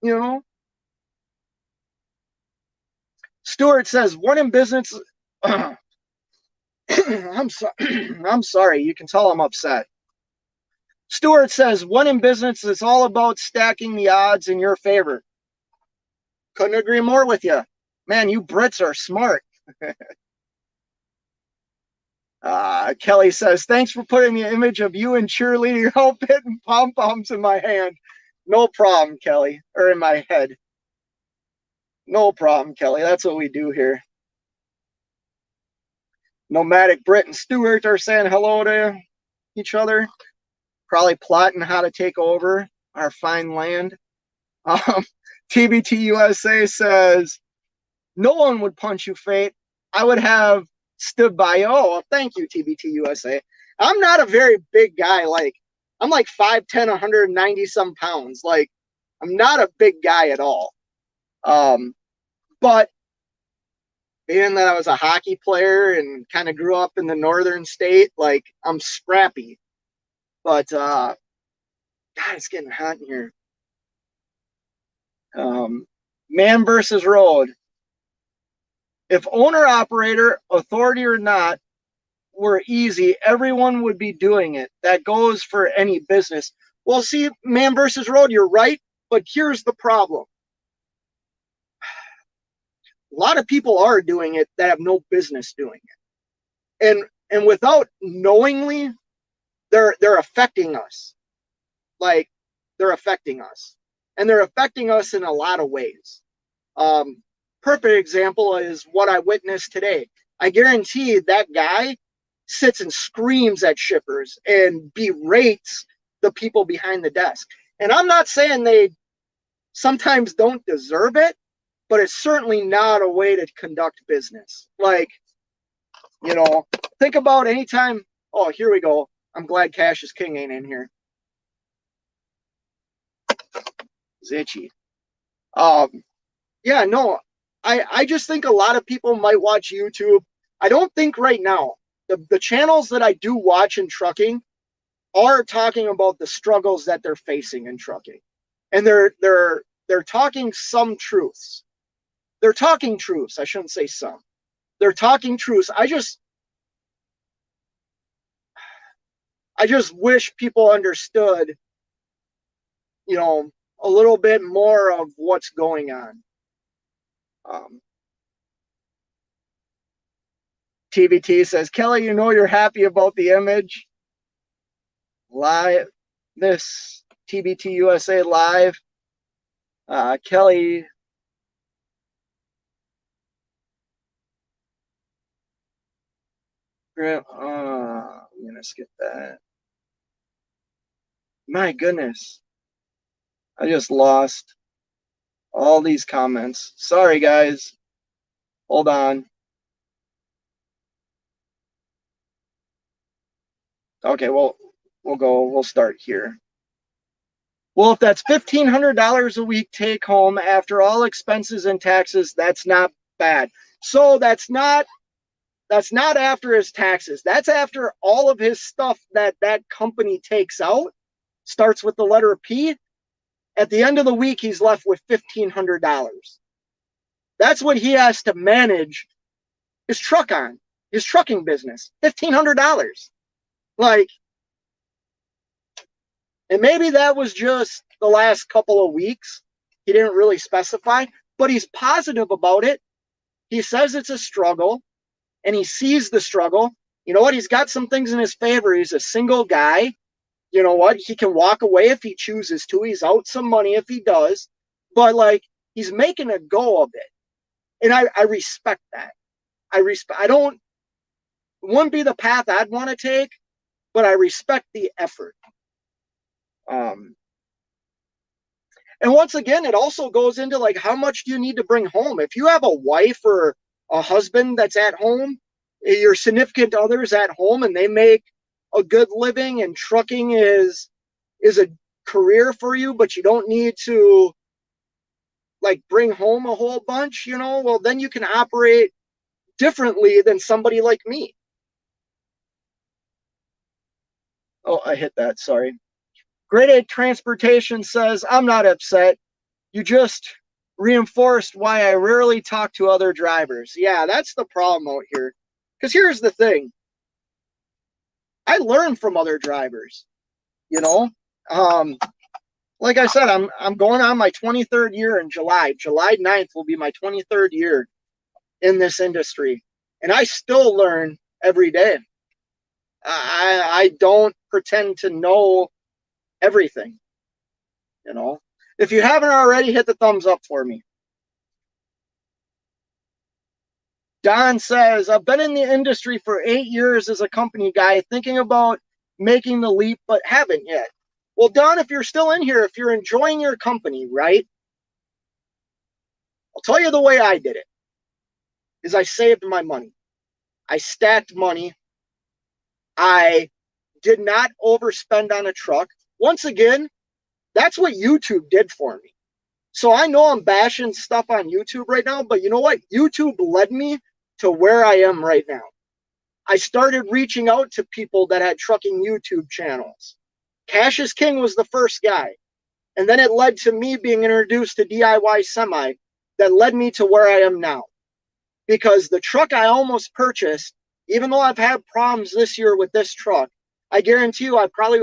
[SPEAKER 1] You know? Stuart says, one in business. I'm sorry. You can tell I'm upset. Stuart says, one in business is all about stacking the odds in your favor. Couldn't agree more with you. Man, you Brits are smart. Kelly says, thanks for putting the image of you in cheerleading outfit and pom-poms in my hand. No problem, Kelly. Or in my head. No problem, Kelly. That's what we do here. Nomadic Brit and Stuart are saying hello to each other. Probably plotting how to take over our fine land. TBT USA says, no one would punch you, Fate. I would have stood by you. Oh, thank you, TBT USA. I'm not a very big guy. Like, I'm like 5'10", 190 some pounds. Like, I'm not a big guy at all. But being that I was a hockey player and kind of grew up in the northern state, like, I'm scrappy. But, God, it's getting hot in here. Man versus road. If owner, operator, authority or not were easy, everyone would be doing it. That goes for any business. Well, see, man versus road, you're right, but here's the problem. A lot of people are doing it that have no business doing it. And without knowingly, they're affecting us. Like, they're affecting us. And they're affecting us in a lot of ways. Perfect example is what I witnessed today. I guarantee that guy sits and screams at shippers and berates the people behind the desk. And I'm not saying they sometimes don't deserve it, but it's certainly not a way to conduct business. Like, you know, think about anytime. Oh, here we go. I'm glad Cash is King ain't in here. It's itchy. Yeah, no, I just think a lot of people might watch YouTube. I don't think right now. The channels that I do watch in trucking are talking about the struggles that they're facing in trucking. And they're talking some truths. They're talking truths. I shouldn't say some. They're talking truths. I just wish people understood, you know, a little bit more of what's going on. TBT says, Kelly, you know you're happy about the image. Live, this TBT USA live. Kelly. I'm gonna skip that. My goodness. I just lost all these comments. Sorry, guys. Hold on. Okay, well, we'll start here. Well, if that's $1,500 a week take home after all expenses and taxes, that's not bad. So that's not after his taxes. That's after all of his stuff that company takes out. Starts with the letter P. At the end of the week, he's left with $1,500. That's what he has to manage his truck on, his trucking business. $1,500. Like, and maybe that was just the last couple of weeks. He didn't really specify, but he's positive about it. He says it's a struggle, and he sees the struggle. You know what? He's got some things in his favor. He's a single guy. You know what? He can walk away if he chooses to. He's out some money if he does, but like he's making a go of it. And I respect that. I don't, wouldn't be the path I'd want to take, but I respect the effort. Um, and once again, it also goes into like how much do you need to bring home? If you have a wife or a husband that's at home, your significant others at home, and they make a good living, and trucking is a career for you, but you don't need to like bring home a whole bunch, you know, well, then you can operate differently than somebody like me. Oh, I hit that. Sorry. Grade 8 Transportation says, I'm not upset. You just reinforced why I rarely talk to other drivers. Yeah, that's the problem out here. Because here's the thing. I learn from other drivers, you know. Like I said, I'm going on my 23rd year in July. July 9th will be my 23rd year in this industry. And I still learn every day. I don't pretend to know everything, you know. If you haven't already, hit the thumbs up for me. Don says, I've been in the industry for 8 years as a company guy, thinking about making the leap, but haven't yet. Well, Don, if you're still in here, if you're enjoying your company, right? I'll tell you the way I did it is I saved my money. I stacked money. I did not overspend on a truck. Once again, that's what YouTube did for me. So I know I'm bashing stuff on YouTube right now, but you know what? YouTube led me to where I am right now. I started reaching out to people that had trucking YouTube channels. Cash is King was the first guy. And then it led to me being introduced to DIY Semi that led me to where I am now. Because the truck I almost purchased, even though I've had problems this year with this truck, I guarantee you I probably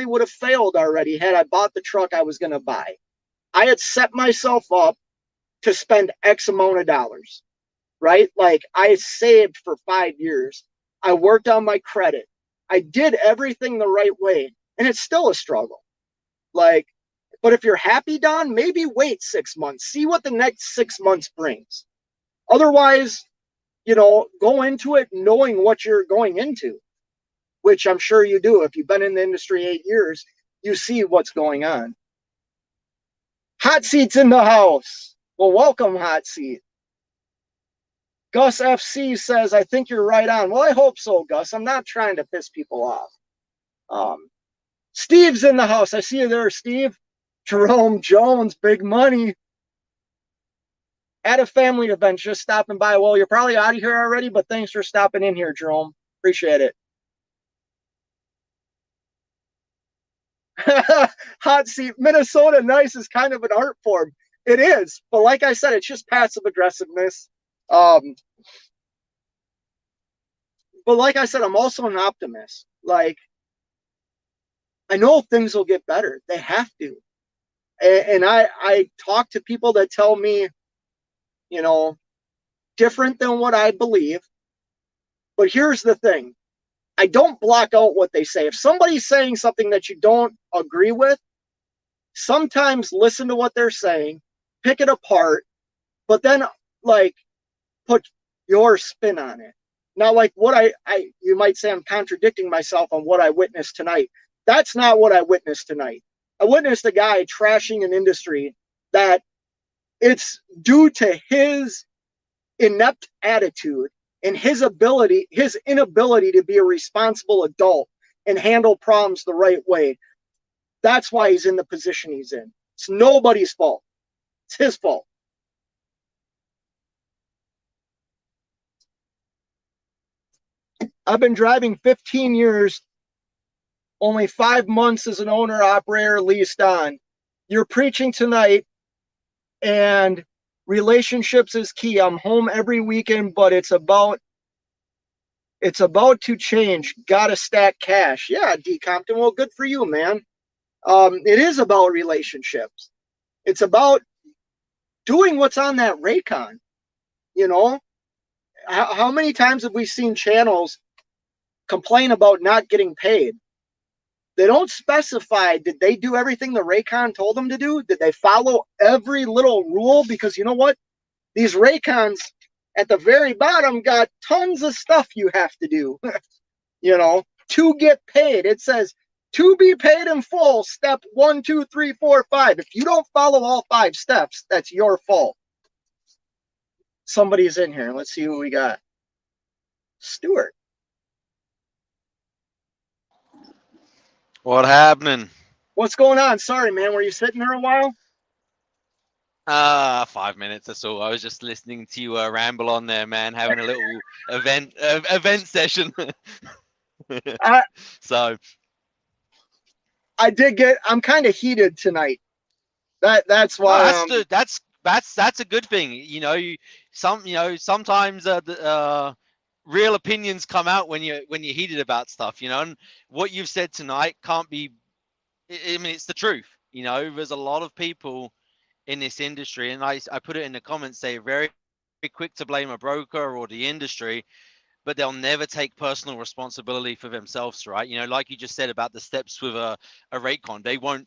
[SPEAKER 1] would have failed already had I bought the truck I was going to buy. I had set myself up to spend X amount of dollars, right? Like I saved for 5 years. I worked on my credit. I did everything the right way, and it's still a struggle. Like, but if you're happy, Don, maybe wait 6 months, see what the next 6 months brings. Otherwise, you know, go into it knowing what you're going into, which I'm sure you do. If you've been in the industry 8 years, you see what's going on. Hot Seat's in the house. Well, welcome, Hot Seat. Gus FC says, I think you're right on. Well, I hope so, Gus. I'm not trying to piss people off. Steve's in the house. I see you there, Steve. Jerome Jones, big money. At a family event, just stopping by. Well, you're probably out of here already, but thanks for stopping in here, Jerome. Appreciate it. Hot Seat, Minnesota Nice is kind of an art form. It is, but like I said, it's just passive aggressiveness. But like I said, I'm also an optimist. Like, I know things will get better. They have to. And I talk to people that tell me, you know, different than what I believe. But here's the thing. I don't block out what they say. If somebody's saying something that you don't agree with, sometimes listen to what they're saying, pick it apart, but then like put your spin on it. Now, like what I you might say I'm contradicting myself on what I witnessed tonight. That's not what I witnessed tonight. I witnessed a guy trashing an industry that it's due to his inept attitude and his inability to be a responsible adult and handle problems the right way. That's why he's in the position he's in. It's nobody's fault. It's his fault. I've been driving 15 years, only 5 months as an owner operator leased on. You're preaching tonight, and relationships is key. I'm home every weekend, but it's about to change. Gotta stack cash. Yeah, D Compton. Well, good for you, man. It is about relationships. It's about doing what's on that Raycon. You know, how many times have we seen channels complain about not getting paid? They don't specify, did they do everything the Raycon told them to do? Did they follow every little rule? Because you know what? These Raycons at the very bottom got tons of stuff you have to do, to get paid. It says, to be paid in full, step 1, 2, 3, 4, 5. If you don't follow all 5 steps, that's your fault. Somebody's in here. Let's see who we got. Stuart.
[SPEAKER 2] What happening?
[SPEAKER 1] What's going on? Sorry, man. Were you sitting there a while?
[SPEAKER 2] 5 minutes. That's all. I was just listening to you ramble on there, man. Having a little event session. So
[SPEAKER 1] I did get. I'm kind of heated tonight. That's why.
[SPEAKER 2] That's a good thing. Sometimes the real opinions come out when you're heated about stuff. And what you've said tonight can't be. I mean, it's the truth. There's a lot of people in this industry, and I put it in the comments, say very, very quick to blame a broker or the industry, but they'll never take personal responsibility for themselves, right? Like you just said about the steps with a Raycon, they won't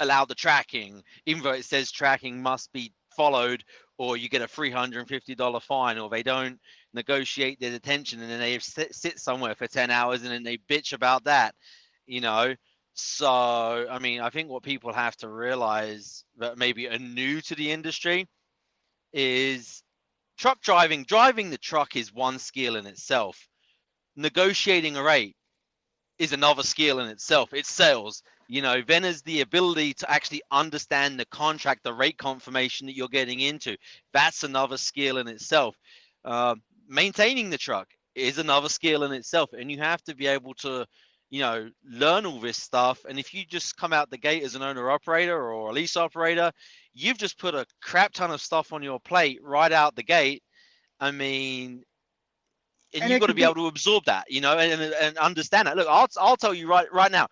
[SPEAKER 2] allow the tracking, even though it says tracking must be followed, or you get a $350 fine, or they don't negotiate their detention, and then they sit somewhere for 10 hours and then they bitch about that, So, I mean, I think what people have to realize that maybe are new to the industry is truck driving the truck is one skill in itself. Negotiating a rate is another skill in itself. It's sales. Then there's the ability to actually understand the contract, the rate confirmation that you're getting into. That's another skill in itself. Maintaining the truck is another skill in itself. And you have to be able to, learn all this stuff. And if you just come out the gate as an owner operator or a lease operator, you've just put a crap ton of stuff on your plate right out the gate. I mean, and you've got to be able to absorb that, and understand that. Look, I'll tell you right now,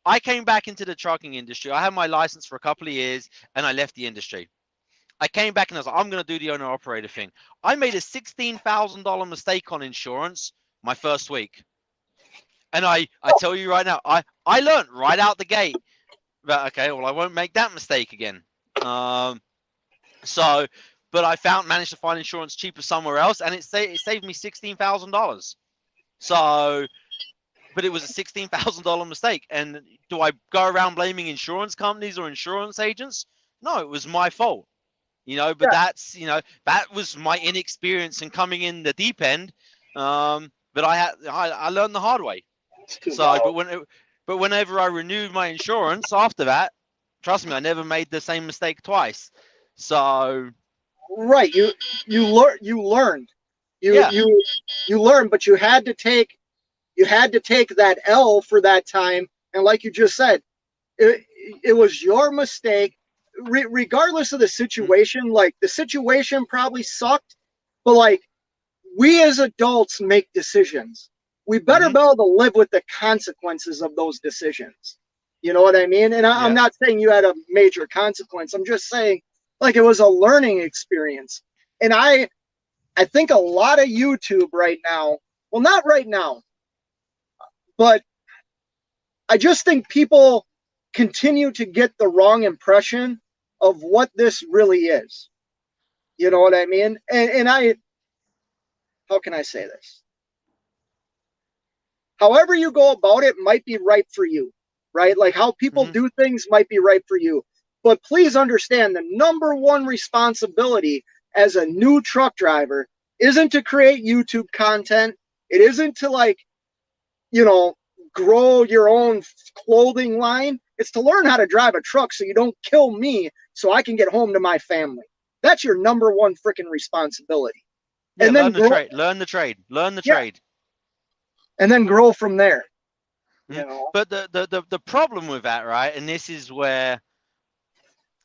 [SPEAKER 2] I came back into the trucking industry. I had my license for a couple of years and I left the industry. I came back and I was like, I'm going to do the owner operator thing. I made a $16,000 mistake on insurance my first week. And I tell you right now, I learned right out the gate that, okay, well, I won't make that mistake again. But I managed to find insurance cheaper somewhere else, and it saved me $16,000. So, but it was a $16,000 mistake. And do I go around blaming insurance companies or insurance agents? No, it was my fault. But that's, that was my inexperience in coming in the deep end. But I learned the hard way. So, but whenever I renewed my insurance after that, trust me, I never made the same mistake twice. So,
[SPEAKER 1] right, you learned, you learned, but you had to take that L for that time, and like you just said, it was your mistake, regardless of the situation. Like, the situation probably sucked, but like, we as adults make decisions. We better be able to live with the consequences of those decisions. You know what I mean? And I'm not saying you had a major consequence. I'm just saying, like, it was a learning experience. And I think a lot of YouTube right now, well, not right now, but I just think people continue to get the wrong impression of what this really is. You know what I mean? And how can I say this? However you go about it might be right for you, right? Like, how people do things might be right for you. But please understand, the number one responsibility as a new truck driver isn't to create YouTube content. It isn't to, like, grow your own clothing line. It's to learn how to drive a truck so you don't kill me, so I can get home to my family. That's your number one freaking responsibility.
[SPEAKER 2] Yeah, and then learn the trade.
[SPEAKER 1] And then grow from there.
[SPEAKER 2] But the problem with that, right, and this is where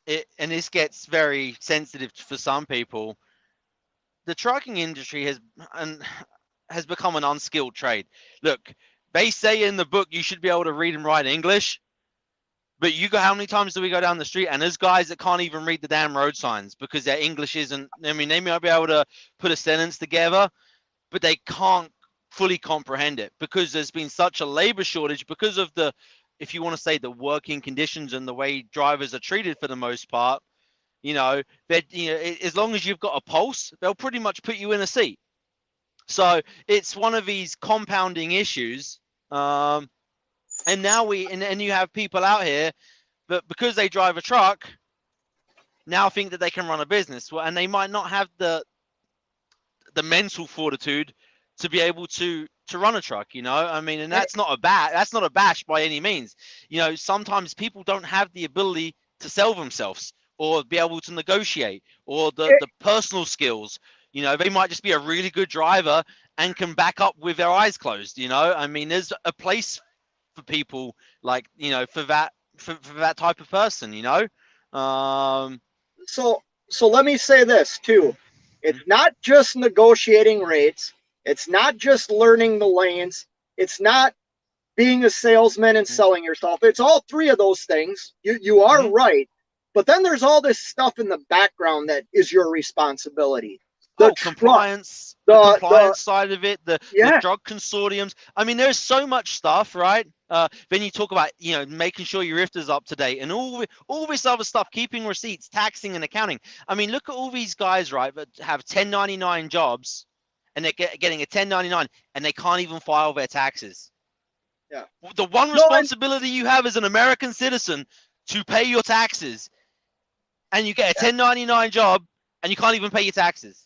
[SPEAKER 2] this gets very sensitive for some people, the trucking industry has become an unskilled trade. Look, they say in the book you should be able to read and write English, but how many times do we go down the street and there's guys that can't even read the damn road signs because their English isn't, I mean, they might be able to put a sentence together, but they can't fully comprehend it because there's been such a labor shortage because of the if you want to say the working conditions and the way drivers are treated for the most part, you know, that, you know, as long as you've got a pulse, they'll pretty much put you in a seat. So it's one of these compounding issues. And now and you have people out here that, because they drive a truck, now think that they can run a business, and they might not have the mental fortitude to be able to run a truck, you know. I mean, and that's not a bash by any means. You know, sometimes people don't have the ability to sell themselves or be able to negotiate, or the personal skills. You know, they might just be a really good driver and can back up with their eyes closed, you know. I mean, there's a place for people like, you know, for that type of person, you know.
[SPEAKER 1] So let me say this too. It's not just negotiating rates. It's not just learning the lanes. It's not being a salesman and selling yourself. It's all three of those things. You are right. But then there's all this stuff in the background that is your responsibility. The
[SPEAKER 2] compliance, the compliance side of it, the drug consortiums. I mean, there's so much stuff, right? Then you talk about, you know, making sure your IFTA is up to date and all this other stuff, keeping receipts, taxing and accounting. I mean, look at all these guys, right, that have 1099 jobs and they're getting a 1099 and they can't even file their taxes.
[SPEAKER 1] Yeah.
[SPEAKER 2] The one responsibility you have as an American citizen to pay your taxes, and you get a 1099 job and you can't even pay your taxes.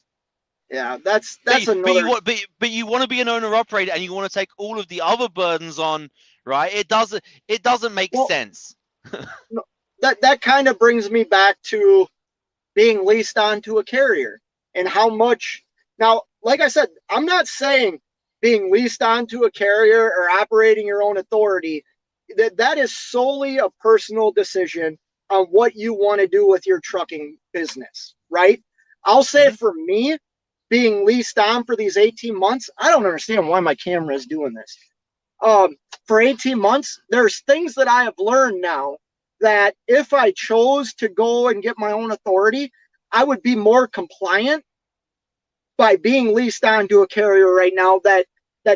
[SPEAKER 1] Yeah, that's another.
[SPEAKER 2] But you want to be an owner operator and you want to take all of the other burdens on, right? It doesn't make sense.
[SPEAKER 1] No, that kind of brings me back to being leased onto a carrier and how much. Now, like I said, I'm not saying being leased onto a carrier or operating your own authority. That is solely a personal decision on what you want to do with your trucking business, right? I'll say for me, being leased on for these 18 months, I don't understand why my camera is doing this. For 18 months, there's things that I have learned now that if I chose to go and get my own authority, I would be more compliant by being leased on to a carrier right now that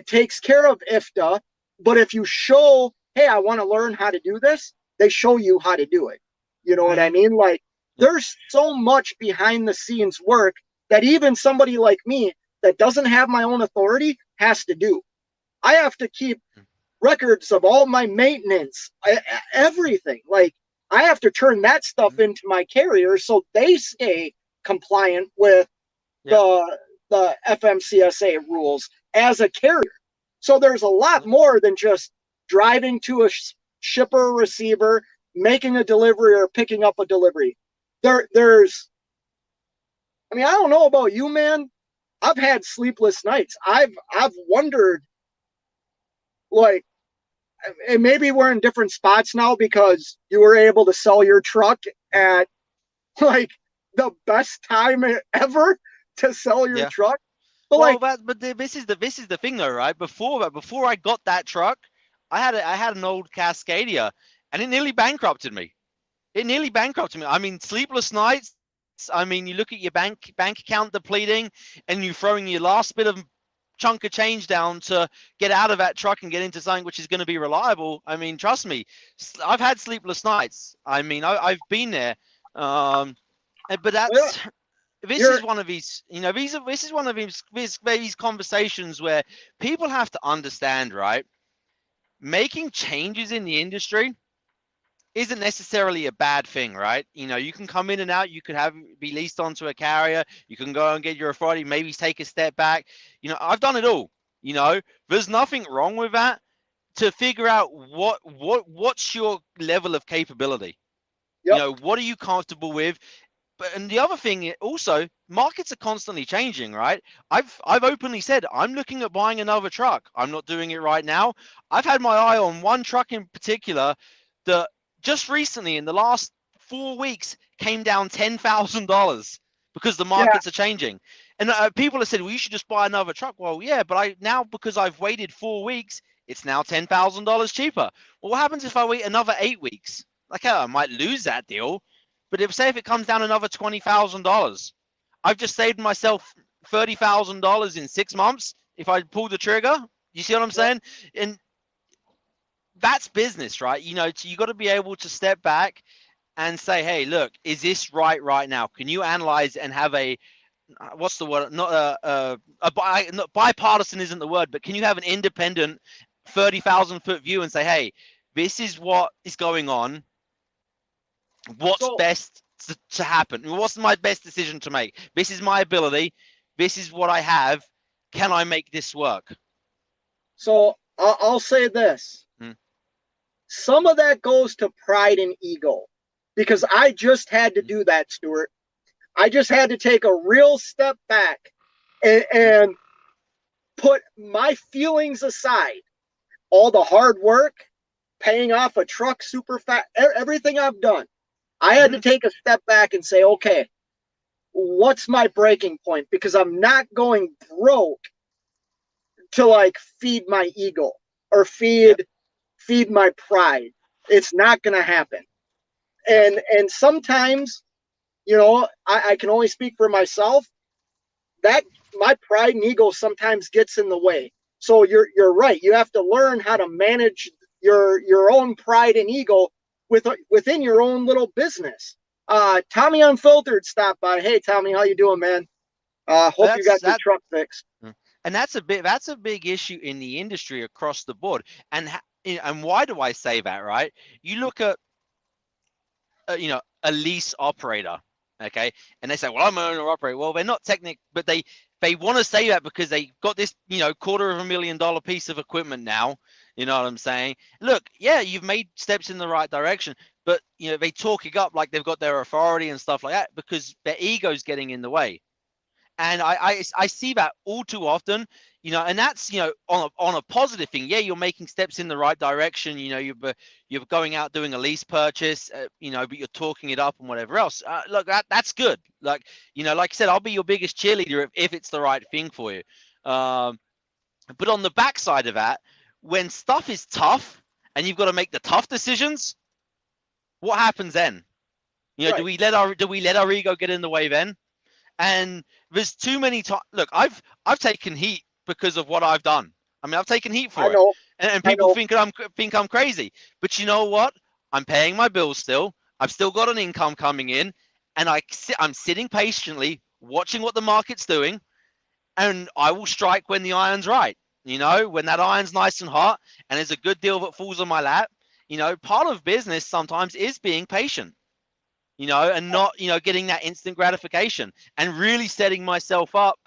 [SPEAKER 1] takes care of IFTA. But if you show, hey, I want to learn how to do this, they show you how to do it. You know what I mean? Like, there's so much behind the scenes work that even somebody like me that doesn't have my own authority has to do. I have to keep records of all my maintenance, everything. Like, I have to turn that stuff into my carrier so they stay compliant with the FMCSA rules as a carrier. So there's a lot more than just driving to a shipper, receiver, making a delivery or picking up a delivery. There's, I mean, I don't know about you, man. I've had sleepless nights. I've wondered, like, and maybe we're in different spots now because you were able to sell your truck at like the best time ever to sell your truck. But
[SPEAKER 2] this is the thing though, right? Before I got that truck, I had an old Cascadia, and it nearly bankrupted me. I mean, sleepless nights. I mean, you look at your bank account depleting, and you throwing your last bit of chunk of change down to get out of that truck and get into something which is going to be reliable. I mean, trust me, I've had sleepless nights. I mean, I've been there. But that's this is one of these, you know, this is one of these conversations where people have to understand, right? Making changes in the industry isn't necessarily a bad thing, right? You know, you can come in and out, you could be leased onto a carrier, you can go and get your authority, maybe take a step back. You know, I've done it all. You know, there's nothing wrong with that. To figure out what's your level of capability. You know, what are you comfortable with? And the other thing also, markets are constantly changing, right? I've openly said I'm looking at buying another truck. I'm not doing it right now. I've had my eye on one truck in particular that just recently in the last 4 weeks came down $10,000 because the markets are changing. And people have said, well, you should just buy another truck. Well, yeah, but now because I've waited 4 weeks, it's now $10,000 cheaper. Well, what happens if I wait another 8 weeks? Like, I might lose that deal. But if it comes down another $20,000, I've just saved myself $30,000 in 6 months if I pull the trigger. You see what I'm saying? And that's business, right? You know, you got to be able to step back and say, hey, look, is this right now? Can you analyze and have a what's the word? Not not bipartisan isn't the word, but can you have an independent 30,000-foot view and say, hey, this is what is going on. What's
[SPEAKER 1] So
[SPEAKER 2] best to happen? What's my best decision to make? This is my ability. This is what I have. Can I make this work?
[SPEAKER 1] so I'll say this.
[SPEAKER 2] Hmm.
[SPEAKER 1] Some of that goes to pride and ego because I just had to do that, Stuart. I just had to take a real step back and put my feelings aside. All the hard work, paying off a truck super fast, everything I've done. I had to
[SPEAKER 2] Hmm.
[SPEAKER 1] take a step back and say, okay, what's my breaking point? Because I'm not going broke to like feed my ego or
[SPEAKER 2] Yep.
[SPEAKER 1] feed my pride. It's not going to happen.
[SPEAKER 2] Yep.
[SPEAKER 1] And sometimes, you know, I can only speak for myself. That my pride and ego sometimes gets in the way. So you're right. You have to learn how to manage your own pride and ego within your own little business. Tommy Unfiltered stopped by. Hey Tommy, how you doing, man? Hope you
[SPEAKER 2] That's
[SPEAKER 1] got your
[SPEAKER 2] that.
[SPEAKER 1] truck fixed.
[SPEAKER 2] And that's a big issue in the industry across the board. And why do I say that? Right? You look at a lease operator, okay, and they say, well, I'm an owner operator. Well, they're not technical, but they want to say that because they got this $250,000 piece of equipment now. You know what I'm saying? Look, yeah, you've made steps in the right direction, but they talk it up like they've got their authority and stuff like that because their ego's getting in the way. And I see that all too often, and that's on a positive thing. Yeah, you're making steps in the right direction. You're going out doing a lease purchase, but you're talking it up and whatever else. Look, that's good. Like I said, I'll be your biggest cheerleader if it's the right thing for you. But on the backside of that, when stuff is tough and you've got to make the tough decisions, what happens then? Do
[SPEAKER 1] Right.
[SPEAKER 2] we let our ego get in the way then? And there's too many times. Look, I've taken heat because of what I've done. I mean, I've taken heat
[SPEAKER 1] I
[SPEAKER 2] for it,
[SPEAKER 1] know.
[SPEAKER 2] and
[SPEAKER 1] I
[SPEAKER 2] people
[SPEAKER 1] know.
[SPEAKER 2] think I'm crazy. But you know what? I'm paying my bills still. I've still got an income coming in, and I'm sitting patiently watching what the market's doing, and I will strike when the iron's right. When that iron's nice and hot, and there's a good deal that falls on my lap. Part of business sometimes is being patient, and not, getting that instant gratification and really setting myself up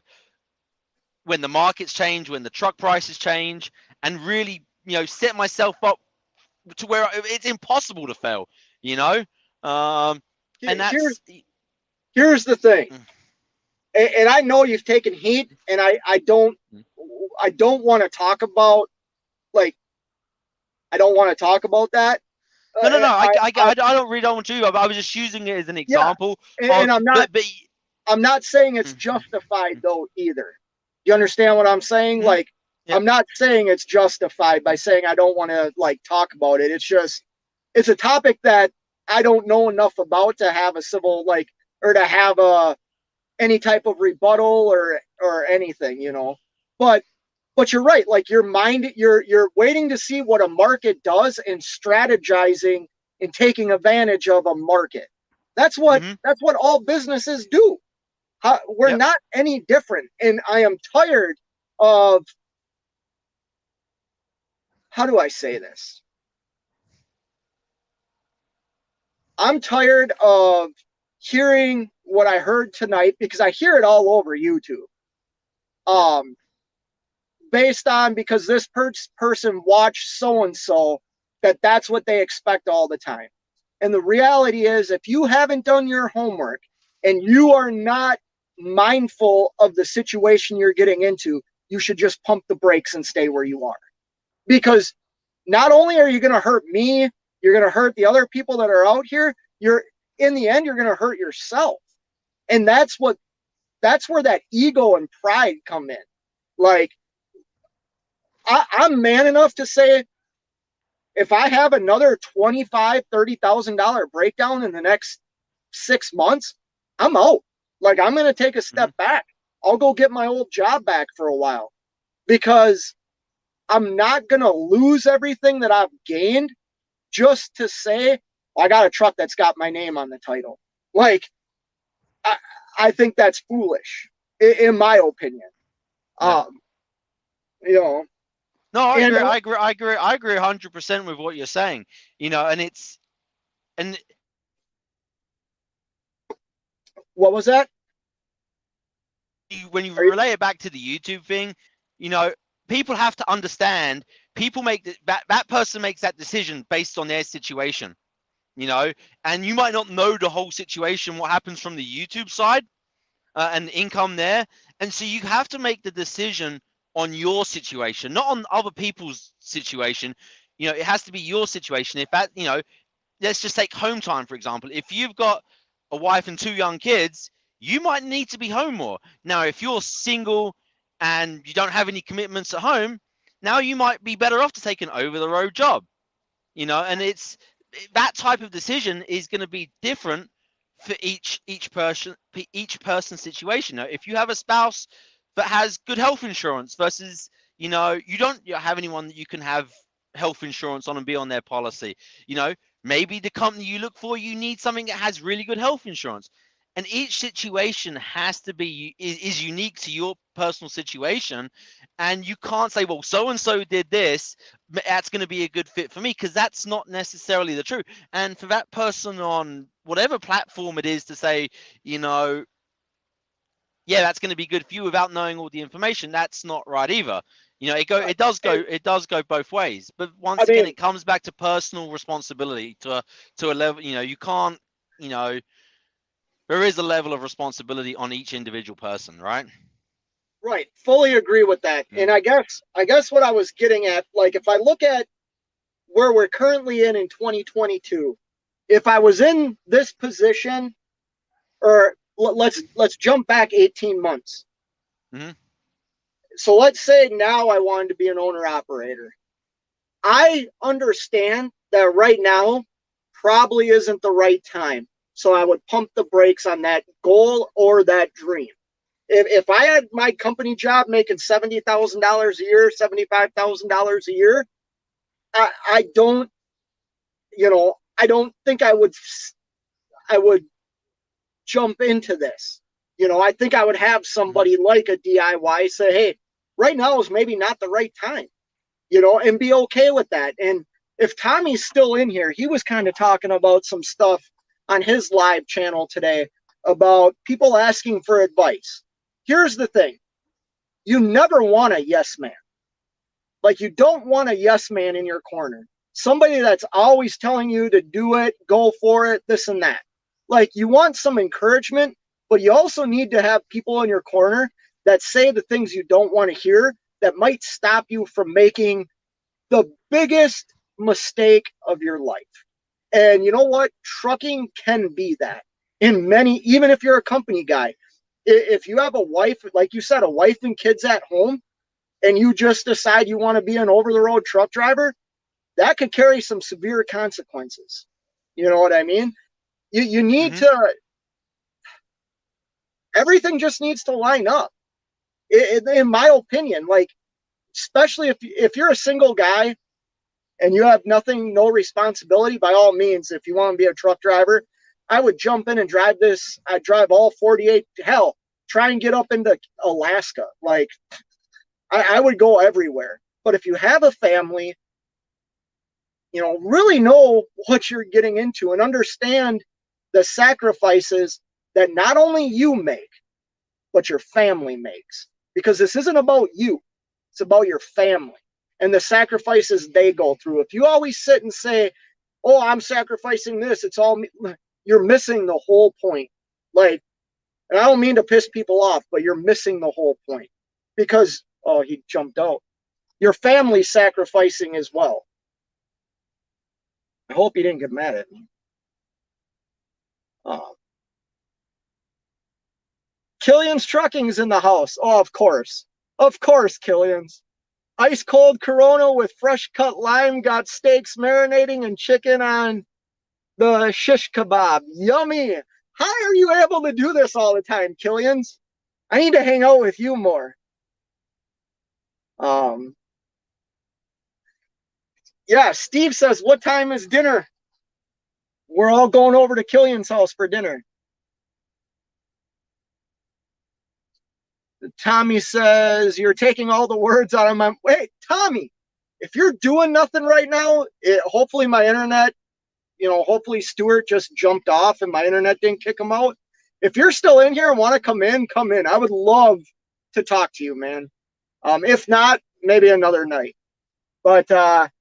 [SPEAKER 2] when the markets change, when the truck prices change, and really, set myself up to where it's impossible to fail, you know? Um, and
[SPEAKER 1] Here's
[SPEAKER 2] that's,
[SPEAKER 1] here's the thing, and I know you've taken heat, and I don't want to talk about like I don't want to talk about that.
[SPEAKER 2] no, no, no.
[SPEAKER 1] I
[SPEAKER 2] I don't really don't want to. I was just using it as an
[SPEAKER 1] Yeah,
[SPEAKER 2] example of,
[SPEAKER 1] and I'm not saying it's justified though either. You understand what I'm saying? Like
[SPEAKER 2] Yep.
[SPEAKER 1] I'm not saying it's justified by saying I don't want to like talk about it. It's just it's a topic that I don't know enough about to have a civil like or to have a any type of rebuttal or anything, you know. But but you're right. Like your mind, you're waiting to see what a market does and strategizing and taking advantage of a market.
[SPEAKER 2] Mm-hmm.
[SPEAKER 1] That's what all businesses do. We're
[SPEAKER 2] Yep.
[SPEAKER 1] not any different. And I am tired of how do I say this? I'm tired of hearing what I heard tonight because I hear it all over YouTube.
[SPEAKER 2] Yep.
[SPEAKER 1] Um, Based on because this person watched so and so that that's what they expect all the time. And the reality is, if you haven't done your homework and you are not mindful of the situation you're getting into, you should just pump the brakes and stay where you are. Because not only are you going to hurt me, you're going to hurt the other people that are out here. You're in the end, you're going to hurt yourself. And that's where that ego and pride come in. Like, I'm man enough to say if I have another $25,000-$30,000 breakdown in the next 6 months, I'm out. Like I'm going to take a
[SPEAKER 2] Mm-hmm.
[SPEAKER 1] step back. I'll go get my old job back for a while because I'm not going to lose everything that I've gained just to say, I got a truck that's got my name on the title. Like, I, I think that's foolish, in my opinion.
[SPEAKER 2] Yeah.
[SPEAKER 1] Um, you know,
[SPEAKER 2] No, I
[SPEAKER 1] and
[SPEAKER 2] agree. I agree 100% with what you're saying. You know, and it's and
[SPEAKER 1] what was that?
[SPEAKER 2] when you
[SPEAKER 1] Are you,
[SPEAKER 2] relate it back to the YouTube thing, you know, people have to understand. People make that person makes that decision based on their situation. You know, and you might not know the whole situation, what happens from the YouTube side, and the income there. And so you have to make the decision on your situation, not on other people's situation. You know, it has to be your situation. If that, you know, let's just take home time, for example. If you've got a wife and 2 young kids, you might need to be home more. Now, if you're single and you don't have any commitments at home, now you might be better off to take an over the road job, you know, and it's that type of decision is going to be different for each person's situation. Now, if you have a spouse that has good health insurance versus, you know, you don't have anyone that you can have health insurance on and be on their policy, you know, maybe the company you look for, you need something that has really good health insurance. And each situation has to be is unique to your personal situation, and you can't say, well, so and so did this, that's going to be a good fit for me, because that's not necessarily the truth. And for that person on whatever platform it is to say, you know, yeah, that's going to be good for you without knowing all the information, that's not right either. You know, it does go both ways. But
[SPEAKER 1] I
[SPEAKER 2] once again,
[SPEAKER 1] mean,
[SPEAKER 2] it comes back to personal responsibility to a level. You know, you can't. You know, there is a level of responsibility on each individual person, right?
[SPEAKER 1] right, fully agree with that.
[SPEAKER 2] Mm.
[SPEAKER 1] And I guess what I was getting at, like, if I look at where we're currently in 2022, if I was in this position, or let's jump back 18 months.
[SPEAKER 2] Mm-hmm.
[SPEAKER 1] So let's say now I wanted to be an owner operator. I understand that right now probably isn't the right time. So I would pump the brakes on that goal or that dream. If I had my company job making $70,000 a year, $75,000 a year, I don't, I don't think I would jump into this. I think I would have
[SPEAKER 2] Mm-hmm.
[SPEAKER 1] somebody like a DIY say, hey, right now is maybe not the right time, and be okay with that. And if Tommy's still in here, he was kind of talking about some stuff on his live channel today about people asking for advice. Here's the thing: you never want a yes man. Like, you don't want a yes man in your corner. Somebody that's always telling you to do it, go for it, this and that. Like, you want some encouragement, but you also need to have people in your corner that say the things you don't want to hear, that might stop you from making the biggest mistake of your life. And you know what? Trucking can be that in many, even if you're a company guy. If you have a wife, like you said, a wife and kids at home, and you just decide you want to be an over the road truck driver, that could carry some severe consequences. You know what I mean? You need
[SPEAKER 2] Mm-hmm.
[SPEAKER 1] to, everything just needs to line up. In my opinion, like, especially if you're a single guy and you have nothing, no responsibility, by all means, if you want to be a truck driver, I would jump in and drive this. I drive all 48. Hell, try and get up into Alaska. Like, I would go everywhere. But if you have a family, really know what you're getting into and understand the sacrifices that not only you make, but your family makes. Because this isn't about you, it's about your family and the sacrifices they go through. If you always sit and say, oh, I'm sacrificing this, it's all me, you're missing the whole point. Like, and I don't mean to piss people off, but you're missing the whole point. Because, oh, he jumped out. Your family's sacrificing as well. I hope he didn't get mad at me. Uh, Killian's Trucking's in the house. Oh, of course. Of course, Killian's. Ice cold Corona with fresh cut lime, got steaks marinating and chicken on the shish kebab. Yummy. How are you able to do this all the time, Killian's? I need to hang out with you more. Um, Yeah, Steve says, what time is dinner? We're all going over to Killian's house for dinner. Tommy says, you're taking all the words out of my... Wait, Tommy, if you're doing nothing right now, hopefully my internet, hopefully Stuart just jumped off and my internet didn't kick him out. If you're still in here and want to come in, come in. I would love to talk to you, man. If not, maybe another night. But I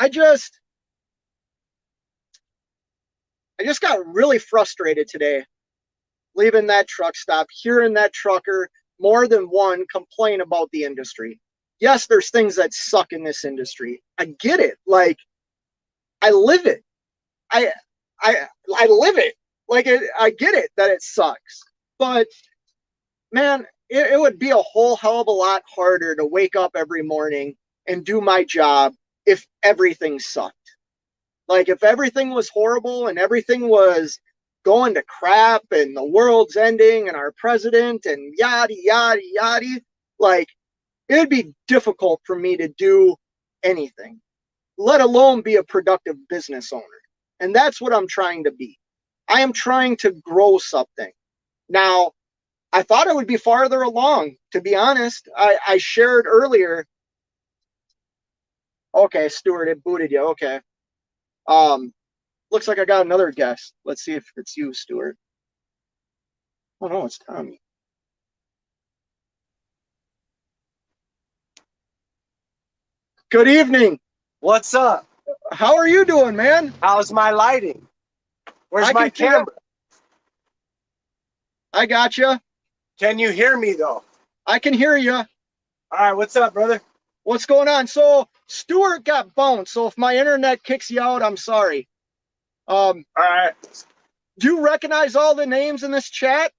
[SPEAKER 1] just got really frustrated today leaving that truck stop, hearing that trucker, more than one, complain about the industry. Yes, there's things that suck in this industry. I get it. Like, I live it. I live it. Like, I get it that it sucks. But, man, it would be a whole hell of a lot harder to wake up every morning and do my job if everything sucked. Like, if everything was horrible and everything was going to crap and the world's ending and our president and yada, yada, yada, like, it would be difficult for me to do anything, let alone be a productive business owner. And that's what I'm trying to be. I am trying to grow something. Now, I thought I would be farther along, to be honest. I shared earlier. Okay, Stuart, it booted you. Okay. Looks like I got another guest. Let's see if it's you, Stuart. Oh, no, it's Tommy. Good evening.
[SPEAKER 3] What's up?
[SPEAKER 1] How are you doing, man?
[SPEAKER 3] How's my lighting? Where's my camera?
[SPEAKER 1] I got you.
[SPEAKER 3] Can you hear me, though?
[SPEAKER 1] I can hear you.
[SPEAKER 3] All right, what's up, brother?
[SPEAKER 1] What's going on? So, Stuart got bounced, so if my internet kicks you out, I'm sorry.
[SPEAKER 3] All right.
[SPEAKER 1] Do you recognize all the names in this chat?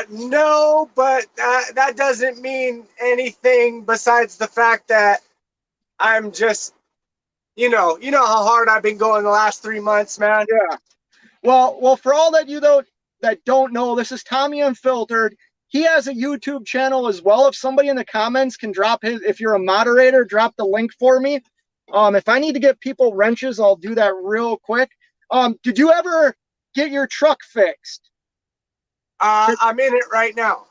[SPEAKER 3] No, but that doesn't mean anything besides the fact that I'm just, you know how hard I've been going the last 3 months, man.
[SPEAKER 1] Yeah. Well, for all that that don't know, this is Tommy Unfiltered. He has a YouTube channel as well. If somebody in the comments can drop if you're a moderator, drop the link for me. If I need to get people wrenches, I'll do that real quick. Did you ever get your truck fixed?
[SPEAKER 3] I'm in it right now.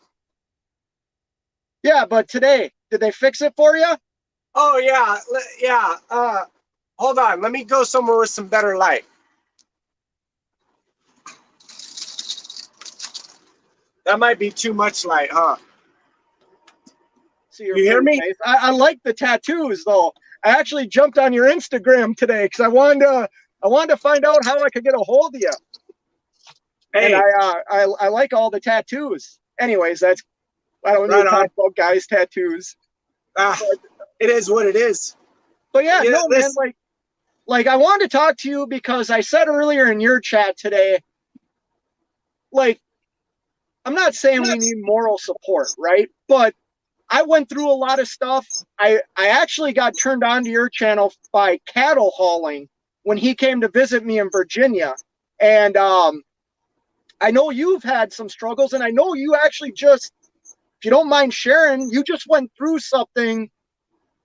[SPEAKER 1] Yeah, but today, did they fix it for you?
[SPEAKER 3] Oh, yeah. Yeah. Hold on. Let me go somewhere with some better light. That might be too much light, huh?
[SPEAKER 1] See, you
[SPEAKER 3] hear me?
[SPEAKER 1] I like the tattoos, though. I actually jumped on your Instagram today because I wanted to find out how I could get a hold of you. Hey. And I like all the tattoos. Anyways, I don't need to talk about guys' tattoos.
[SPEAKER 3] It is what it is.
[SPEAKER 1] But yeah, no, man, like I wanted to talk to you because I said earlier in your chat today, like, I'm not saying we need moral support, right? But I went through a lot of stuff. I actually got turned on to your channel by cattle hauling when he came to visit me in Virginia. And I know you've had some struggles, and I know you actually just, if you don't mind sharing, you just went through something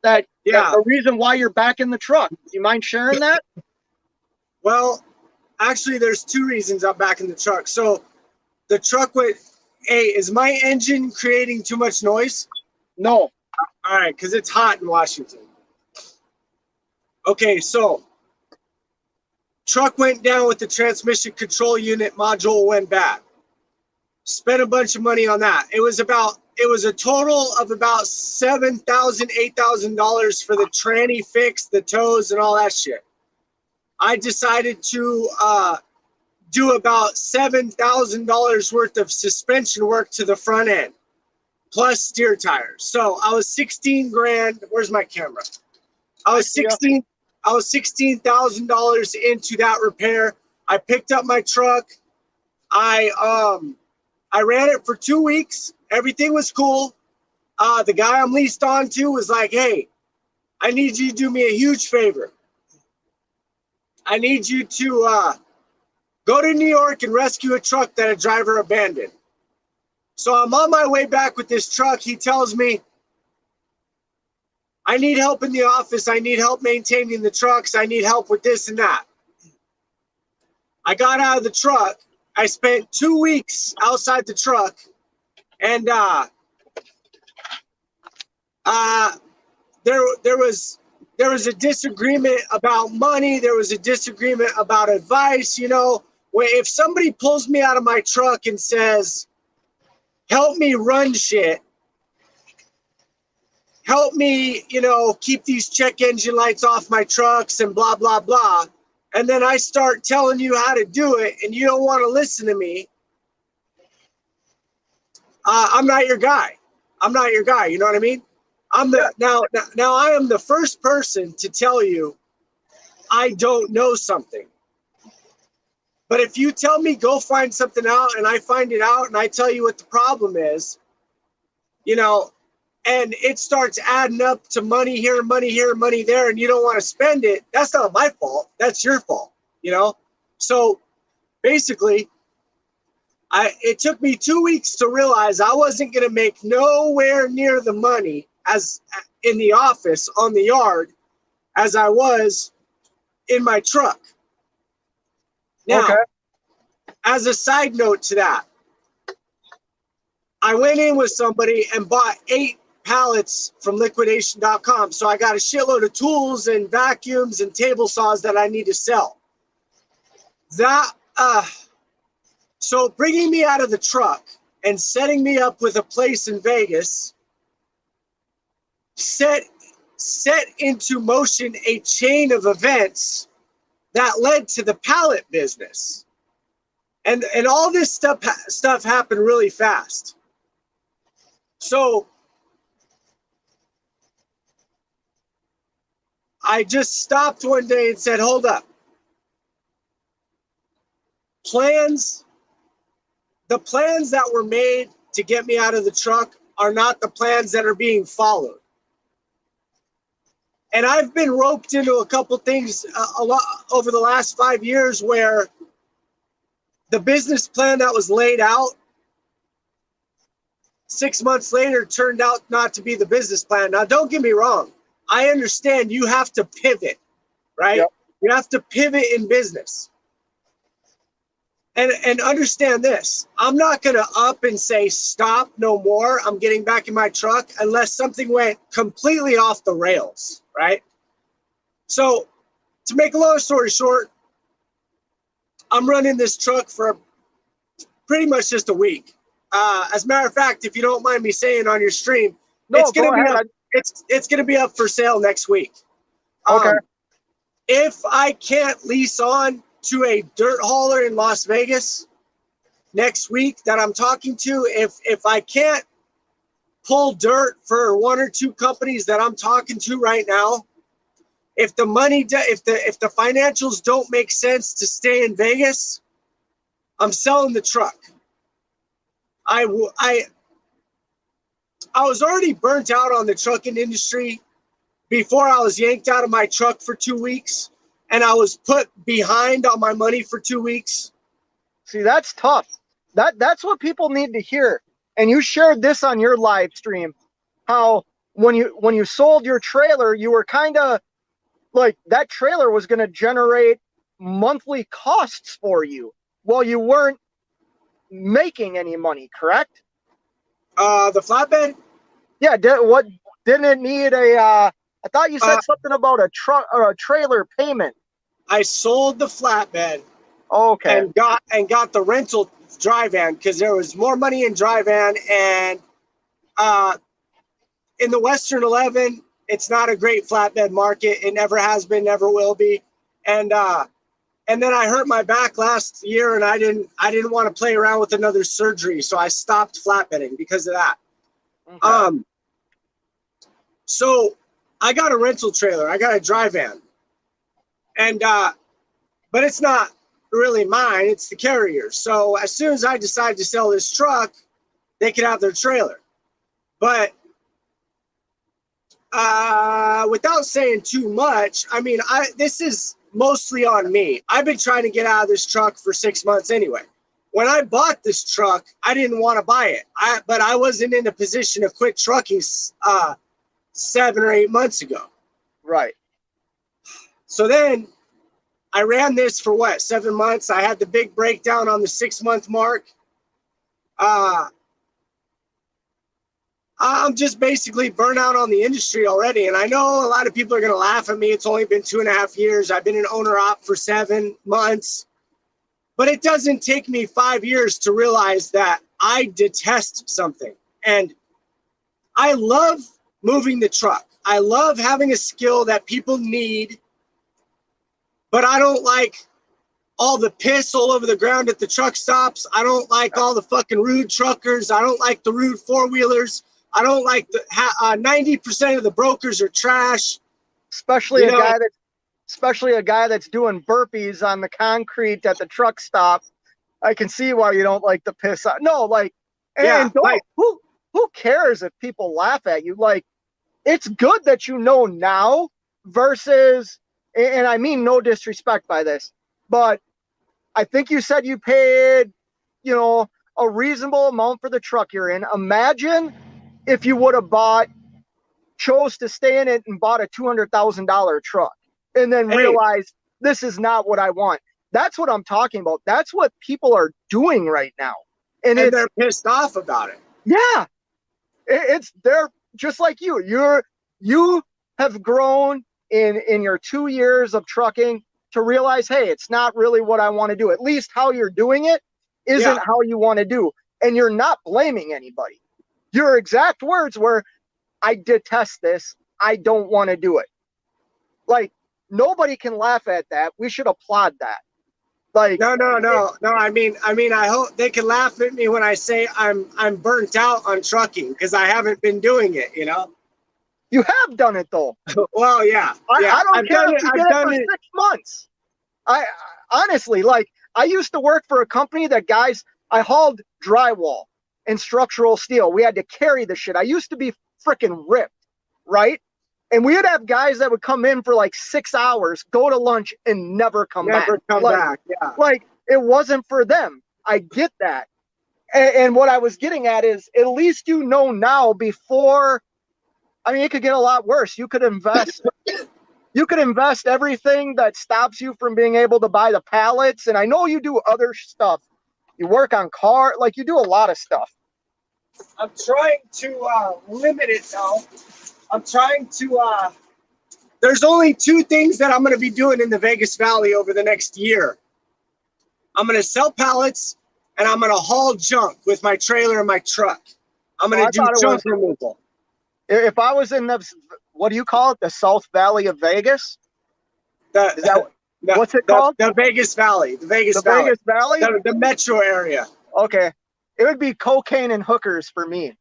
[SPEAKER 1] that's the reason why you're back in the truck. Do you mind sharing that?
[SPEAKER 3] Well, actually, there's 2 reasons I'm back in the truck. So the truck went, hey, is my engine creating too much noise?
[SPEAKER 1] No.
[SPEAKER 3] All right, because it's hot in Washington. Okay, so truck went down with the transmission control unit module went bad. Spent a bunch of money on that. It was a total of about $7,000, $8,000 for the tranny fix, the toes, and all that shit. I decided to do about $7,000 worth of suspension work to the front end, plus steer tires. So I was 16 grand. Where's my camera? I was $16,000 into that repair. I picked up my truck. I ran it for 2 weeks. Everything was cool. The guy I'm leased on to was like, hey, I need you to do me a huge favor. I need you to go to New York and rescue a truck that a driver abandoned. So I'm on my way back with this truck. He tells me, I need help in the office. I need help maintaining the trucks. I need help with this and that. I got out of the truck. I spent 2 weeks outside the truck, and there was a disagreement about money. There was a disagreement about advice. You know, if somebody pulls me out of my truck and says, "Help me run shit," help me, you know, keep these check engine lights off my trucks and blah, blah, blah. And then I start telling you how to do it and you don't want to listen to me. I'm not your guy. I'm not your guy. You know what I mean? Now I am the first person to tell you I don't know something. But if you tell me go find something out and I find it out and I tell you what the problem is, you know, and it starts adding up to money here, money there, and you don't want to spend it, that's not my fault. That's your fault, you know? So basically, it took me 2 weeks to realize I wasn't going to make nowhere near the money as in the office on the yard as I was in my truck. Now,
[SPEAKER 1] Okay.
[SPEAKER 3] as a side note to that, I went in with somebody and bought 8 pallets from liquidation.com. So I got a shitload of tools and vacuums and table saws that I need to sell. So bringing me out of the truck and setting me up with a place in Vegas set into motion a chain of events that led to the pallet business. And all this stuff happened really fast. So I just stopped one day and said, hold up. The plans that were made to get me out of the truck are not the plans that are being followed. And I've been roped into a couple things a lot over the last 5 years where the business plan that was laid out 6 months later turned out not to be the business plan. Now, don't get me wrong. I understand you have to pivot, right? Yep. You have to pivot in business. And understand this. I'm not going to up and say, stop, no more. I'm getting back in my truck unless something went completely off the rails, right? So to make a long story short, I'm running this truck for pretty much just a week. As a matter of fact, if you don't mind me saying on your stream, it's going to be up for sale next week.
[SPEAKER 1] Okay.
[SPEAKER 3] If I can't lease on to a dirt hauler in Las Vegas next week that I'm talking to, if I can't pull dirt for 1 or 2 companies that I'm talking to right now, if the financials don't make sense to stay in Vegas, I'm selling the truck. I was already burnt out on the trucking industry before I was yanked out of my truck for 2 weeks, and I was put behind on my money for 2 weeks.
[SPEAKER 1] See, that's tough. That's what people need to hear. And you shared this on your live stream, how when you sold your trailer, you were kind of like that trailer was going to generate monthly costs for you while you weren't making any money, correct?
[SPEAKER 3] The flatbed?
[SPEAKER 1] Yeah, didn't it need I thought you said something about a truck or a trailer payment.
[SPEAKER 3] I sold the flatbed.
[SPEAKER 1] Okay.
[SPEAKER 3] And got the rental dry van because there was more money in dry van, and in the Western 11, it's not a great flatbed market. It never has been, never will be. And then I hurt my back last year, and I didn't want to play around with another surgery, so I stopped flatbedding because of that. Okay. So I got a rental trailer. I got a dry van, and but it's not really mine. It's the carrier's. So as soon as I decide to sell this truck, they can have their trailer. But without saying too much, I mean, this is mostly on me. I've been trying to get out of this truck for 6 months anyway. When I bought this truck, I didn't want to buy it. But I wasn't in a position to quit trucking 7 or 8 months ago.
[SPEAKER 1] Right.
[SPEAKER 3] So then I ran this for what, 7 months? I had the big breakdown on the 6-month mark. I'm just basically burnt out on the industry already. And I know a lot of people are going to laugh at me. It's only been 2.5 years. I've been an owner op for 7 months. But it doesn't take me 5 years to realize that I detest something. And I love moving the truck. I love having a skill that people need. But I don't like all the piss all over the ground at the truck stops. I don't like all the fucking rude truckers. I don't like the rude four-wheelers. I don't like the 90% of the brokers are trash.
[SPEAKER 1] Especially a guy that's doing burpees on the concrete at the truck stop. I can see why you don't like the piss. No, like, and who cares if people laugh at you? Like, it's good that you know now versus, and I mean no disrespect by this, but I think you said you paid, a reasonable amount for the truck you're in. Imagine if you would have chose to stay in it and bought a $200,000 truck and then realized this is not what I want. That's what I'm talking about. That's what people are doing right now. And
[SPEAKER 3] they're pissed off about it.
[SPEAKER 1] Yeah. They're just like you. You have grown in your 2 years of trucking to realize, hey, it's not really what I want to do. At least how you're doing it isn't how you want to do. And you're not blaming anybody. Your exact words were, I detest this. I don't want to do it. Like, nobody can laugh at that. We should applaud that. Like,
[SPEAKER 3] no. I mean, I hope they can laugh at me when I say I'm burnt out on trucking because I haven't been doing it.
[SPEAKER 1] You have done it though.
[SPEAKER 3] Well, yeah.
[SPEAKER 1] I don't care if you did it for 6 months. I honestly, like, I used to work for a company that I hauled drywall and structural steel. We had to carry the shit. I used to be freaking ripped, right? And we would have guys that would come in for like 6 hours, go to lunch, and never come back.
[SPEAKER 3] Yeah.
[SPEAKER 1] Like, it wasn't for them. I get that. And what I was getting at is, at least you know now before. I mean, it could get a lot worse. You could invest. You could invest everything that stops you from being able to buy the pallets. And I know you do other stuff. You work on like you do a lot of stuff.
[SPEAKER 3] I'm trying to limit it now. I'm trying to, there's only 2 things that I'm going to be doing in the Vegas Valley over the next year. I'm going to sell pallets and I'm going to haul junk with my trailer and my truck. I'm going to do junk removal.
[SPEAKER 1] If I was in what do you call it? The South Valley of Vegas? What's it called?
[SPEAKER 3] The Vegas Valley. The Vegas Valley? The metro area.
[SPEAKER 1] Okay. It would be cocaine and hookers for me.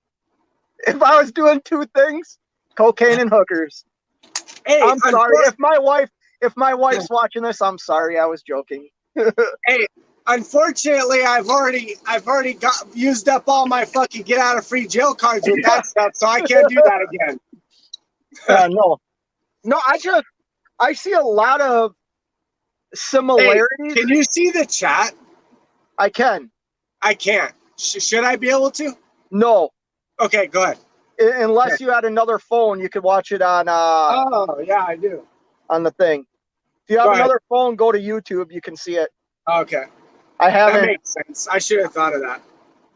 [SPEAKER 1] If I was doing 2 things, cocaine and hookers.
[SPEAKER 3] Hey,
[SPEAKER 1] I'm sorry. If my wife's watching this, I'm sorry. I was joking.
[SPEAKER 3] Hey, unfortunately, I've already used up all my fucking get out of free jail cards with that stuff, so I can't do that again.
[SPEAKER 1] No, I see a lot of similarities.
[SPEAKER 3] Hey, can you see the chat?
[SPEAKER 1] I can.
[SPEAKER 3] I can't. Should I be able to?
[SPEAKER 1] No.
[SPEAKER 3] Okay, go ahead.
[SPEAKER 1] Unless you had another phone, you could watch it on.
[SPEAKER 3] Oh yeah, I do.
[SPEAKER 1] On the thing. If you have another phone, go to YouTube. You can see it.
[SPEAKER 3] Okay.
[SPEAKER 1] I haven't.
[SPEAKER 3] That makes sense. I should have thought of that.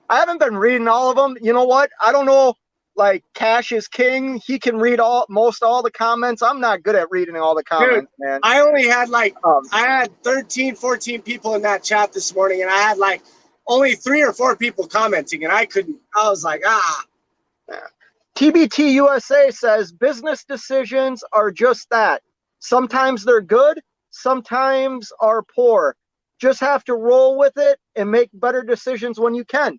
[SPEAKER 1] I haven't been reading all of them. You know what? I don't know. Like, Cash is king. He can read most all the comments. I'm not good at reading all the comments, man.
[SPEAKER 3] I only had I had 13, 14 people in that chat this morning, and I had only 3 or 4 people commenting, and I was like,
[SPEAKER 1] Yeah. TBT USA says business decisions are just that. Sometimes they're good, sometimes are poor. Just have to roll with it and make better decisions when you can.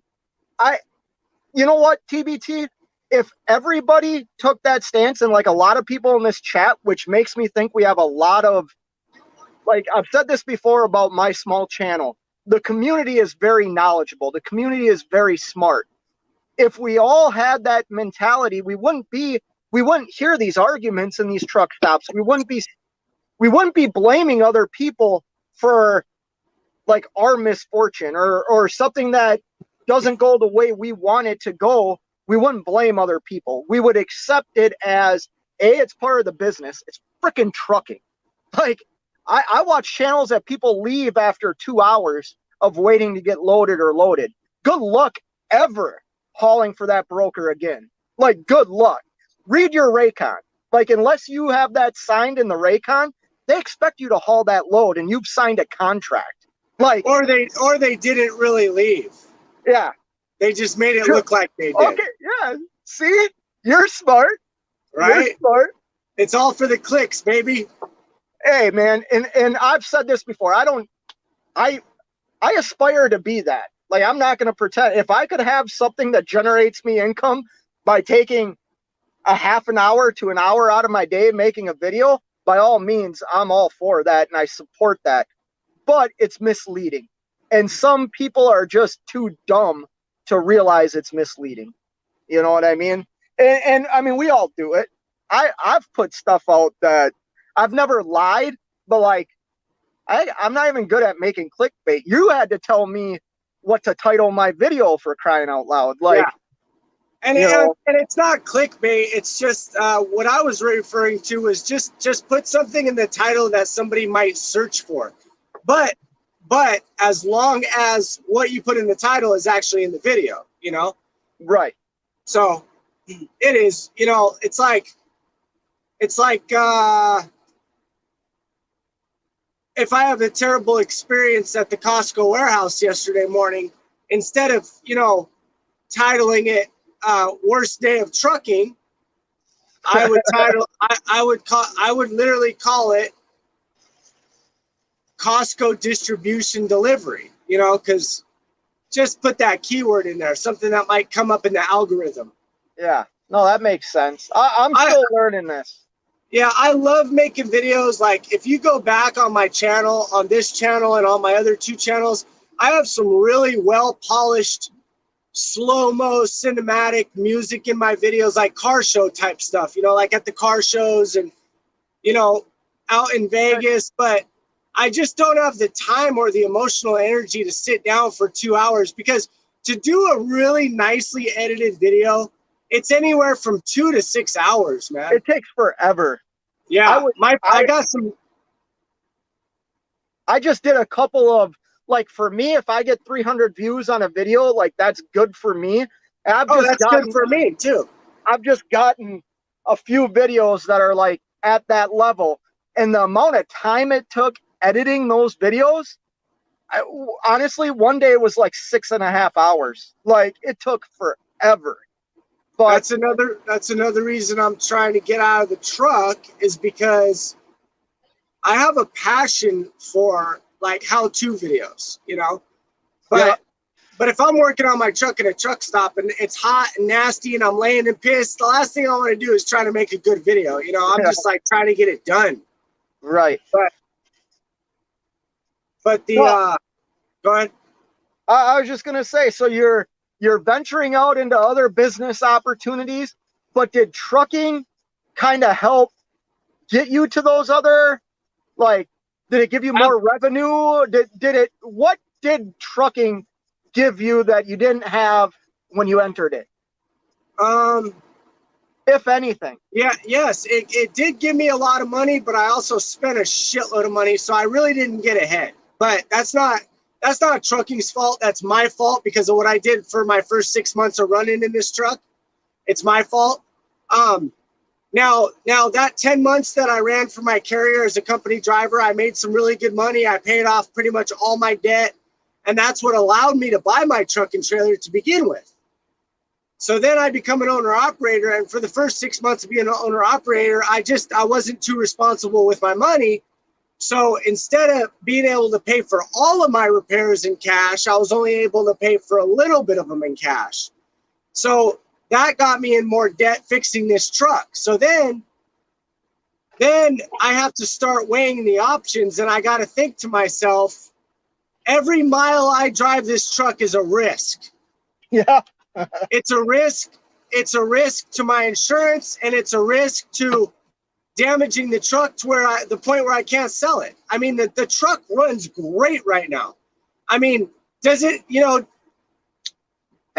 [SPEAKER 1] You know what, TBT? If everybody took that stance, and like a lot of people in this chat, which makes me think we have a lot of, like, I've said this before about my small channel, the community is very knowledgeable. The community is very smart. If we all had that mentality, we wouldn't hear these arguments in these truck stops. We wouldn't be blaming other people for like our misfortune or something that doesn't go the way we want it to go. We wouldn't blame other people. We would accept it as, it's part of the business. It's freaking trucking. Like, I watch channels that people leave after 2 hours of waiting to get loaded or loaded. Good luck ever hauling for that broker again. Like, good luck. Read your Raycon. Like, unless you have that signed in the Raycon, they expect you to haul that load and you've signed a contract. Like,
[SPEAKER 3] or they didn't really leave.
[SPEAKER 1] Yeah.
[SPEAKER 3] They just made it look like they did.
[SPEAKER 1] Okay, yeah. See? You're smart.
[SPEAKER 3] Right?
[SPEAKER 1] You're smart.
[SPEAKER 3] It's all for the clicks, baby.
[SPEAKER 1] Hey, man, and I've said this before. I aspire to be that. Like, I'm not going to pretend. If I could have something that generates me income by taking a half an hour to an hour out of my day making a video, by all means, I'm all for that and I support that. But it's misleading. And some people are just too dumb to realize it's misleading. You know what I mean? And I mean, we all do it. I've put stuff out that I've never lied, but like, I'm not even good at making clickbait. You had to tell me what to title my video, for crying out loud. Like,
[SPEAKER 3] yeah. And it's not clickbait. It's just what I was referring to was just put something in the title that somebody might search for. But as long as what you put in the title is actually in the video, you know?
[SPEAKER 1] Right.
[SPEAKER 3] So it is, you know, it's like if I have a terrible experience at the Costco warehouse yesterday morning, instead of, you know, titling it worst day of trucking, I would literally call it Costco distribution delivery, you know, because just put that keyword in there, something that might come up in the algorithm.
[SPEAKER 1] Yeah, no, that makes sense. I'm still learning this.
[SPEAKER 3] Yeah, I love making videos. Like, if you go back on my channel, on this channel and on my other 2 channels, I have some really well-polished slow-mo cinematic music in my videos, like car show type stuff, you know, like at the car shows and, you know, out in Vegas. But I just don't have the time or the emotional energy to sit down for 2 hours, because to do a really nicely edited video, it's anywhere from 2 to 6 hours, man.
[SPEAKER 1] It takes forever.
[SPEAKER 3] Yeah, I got some.
[SPEAKER 1] I just did a couple of, like, for me, if I get 300 views on a video, like, that's good for me. And
[SPEAKER 3] that's good for me too.
[SPEAKER 1] I've just gotten a few videos that are like at that level, and the amount of time it took editing those videos, honestly, one day it was like 6.5 hours. Like, it took forever. But
[SPEAKER 3] that's another reason I'm trying to get out of the truck, is because I have a passion for like how-to videos, you know. But if I'm working on my truck in a truck stop and it's hot and nasty and I'm laying in piss, the last thing I want to do is try to make a good video. You know, I'm just like trying to get it done.
[SPEAKER 1] Right.
[SPEAKER 3] But the go ahead.
[SPEAKER 1] I was just gonna say, so you're venturing out into other business opportunities, but did trucking kind of help get you to those other, like, did it give you more revenue? What did trucking give you that you didn't have when you entered it? If anything.
[SPEAKER 3] Yes, it did give me a lot of money, but I also spent a shitload of money, so I really didn't get ahead. But that's not trucking's fault. That's my fault because of what I did for my first 6 months of running in this truck. It's my fault. Now that 10 months that I ran for my carrier as a company driver, I made some really good money. I paid off pretty much all my debt, and that's what allowed me to buy my truck and trailer to begin with. So then I become an owner operator, and for the first 6 months of being an owner operator, I wasn't too responsible with my money. So instead of being able to pay for all of my repairs in cash, I was only able to pay for a little bit of them in cash. So that got me in more debt fixing this truck. So then I have to start weighing the options, and I got to think to myself, every mile I drive this truck is a risk.
[SPEAKER 1] Yeah.
[SPEAKER 3] It's a risk. It's a risk to my insurance, and it's a risk to damaging the truck to the point where I can't sell it. I mean, the truck runs great right now. I mean, does it, you know,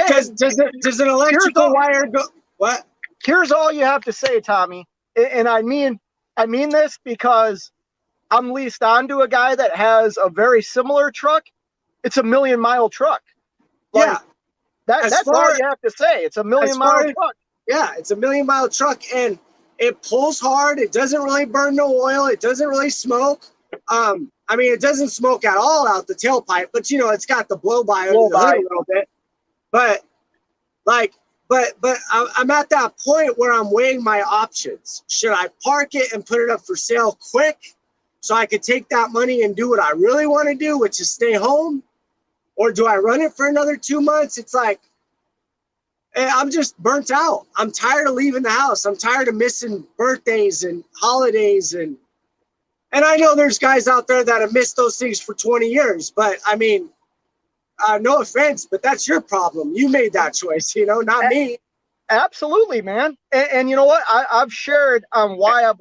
[SPEAKER 3] Does an electrical wire go? What?
[SPEAKER 1] Here's all you have to say, Tommy. And I mean this because I'm leased onto a guy that has a very similar truck. It's a 1,000,000-mile truck. Like,
[SPEAKER 3] Yeah.
[SPEAKER 1] That's all you have to say. It's a 1,000,000-mile truck.
[SPEAKER 3] Yeah, it's a 1,000,000-mile truck, and it pulls hard. It doesn't really burn no oil. It doesn't really smoke. I mean, it doesn't smoke at all out the tailpipe, but it's got the blow by under the hood a little bit. But I'm at that point where I'm weighing my options. Should I park it and put it up for sale quick so I could take that money and do what I really want to do, which is stay home? Or do I run it for another 2 months? It's like, I'm just burnt out. I'm tired of leaving the house. I'm tired of missing birthdays and holidays. And I know there's guys out there that have missed those things for 20 years. But, I mean, no offense, but that's your problem. You made that choice, not me.
[SPEAKER 1] Absolutely, man. And you know what? I've shared on why I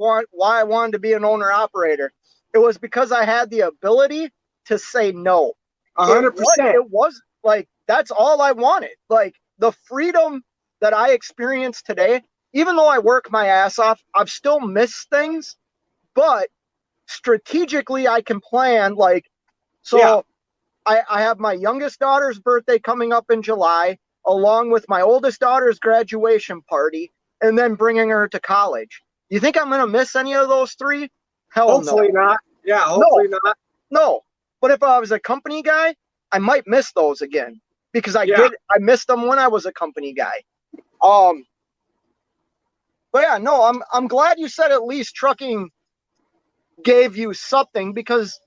[SPEAKER 1] wanted to be an owner-operator. It was because I had the ability to say no.
[SPEAKER 3] 100%.
[SPEAKER 1] It was like, that's all I wanted. Like, the freedom that I experience today, even though I work my ass off, I've still missed things, but strategically I can plan. I have my youngest daughter's birthday coming up in July, along with my oldest daughter's graduation party, and then bringing her to college. You think I'm going to miss any of those three? Hell
[SPEAKER 3] hopefully
[SPEAKER 1] no.
[SPEAKER 3] Not. Yeah, hopefully not.
[SPEAKER 1] No. But if I was a company guy, I might miss those again because I missed them when I was a company guy. But yeah, no, I'm glad you said at least trucking gave you something because,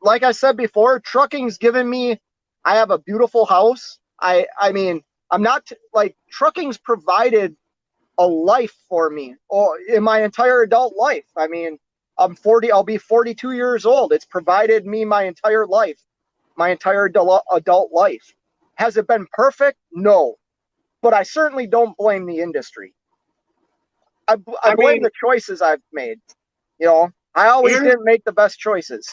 [SPEAKER 1] like I said before, trucking's given me. I have a beautiful house. I mean, I'm not like trucking's provided a life for me in my entire adult life. I mean, I'm 40. I'll be 42 years old. It's provided me my entire life, my entire adult life. Has it been perfect? No, but I certainly don't blame the industry. I blame the choices I've made. I always didn't make the best choices.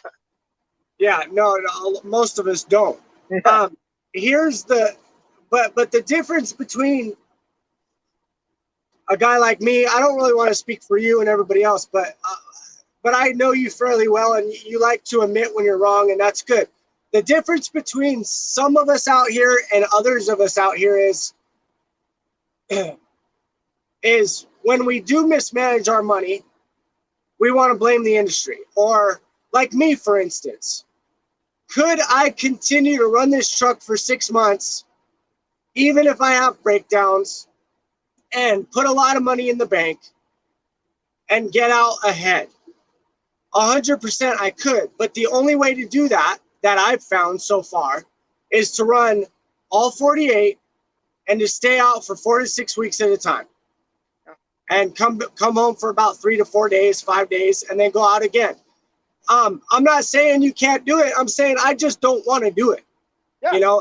[SPEAKER 3] Yeah, no, most of us don't. Yeah. Here's the, but the difference between a guy like me, I don't really want to speak for you and everybody else, but I know you fairly well, and you like to admit when you're wrong, and that's good. The difference between some of us out here and others of us out here is when we do mismanage our money, we want to blame the industry. Or like me, for instance, could I continue to run this truck for 6 months, even if I have breakdowns, and put a lot of money in the bank and get out ahead? 100% I could, but the only way to do that I've found so far is to run all 48 and to stay out for 4 to 6 weeks at a time, and come home for about 3 to 4 days, 5 days, and then go out again. I'm not saying you can't do it. I'm saying I just don't want to do it. Yeah.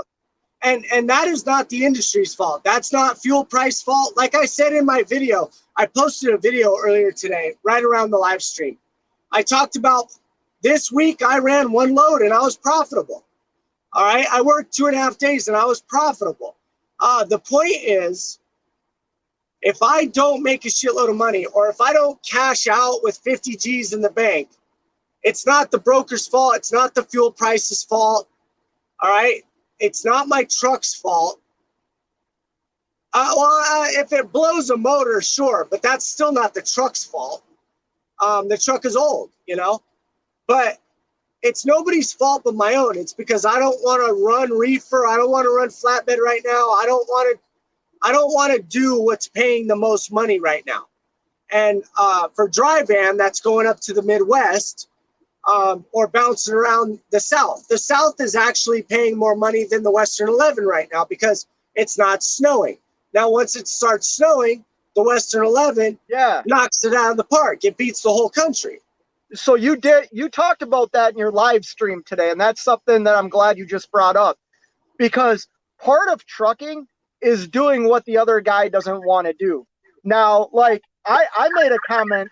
[SPEAKER 3] And that is not the industry's fault. That's not fuel price fault. Like I said in my video, I posted a video earlier today, right around the live stream. I talked about this week I ran 1 load and I was profitable. All right. I worked 2.5 days and I was profitable. The point is, if I don't make a shitload of money, or if I don't cash out with 50 G's in the bank, it's not the broker's fault. It's not the fuel price's fault. All right. It's not my truck's fault. If it blows a motor, sure, but that's still not the truck's fault. The truck is old, but it's nobody's fault but my own. It's because I don't want to run reefer. I don't want to run flatbed right now. I don't want to do what's paying the most money right now. And for dry van, that's going up to the Midwest, or bouncing around the South. The South is actually paying more money than the Western 11 right now because it's not snowing. Now, once it starts snowing, the Western 11 knocks it out of the park. It beats the whole country.
[SPEAKER 1] So you talked about that in your live stream today, and that's something that I'm glad you just brought up, because part of trucking is doing what the other guy doesn't want to do. Now, like I made a comment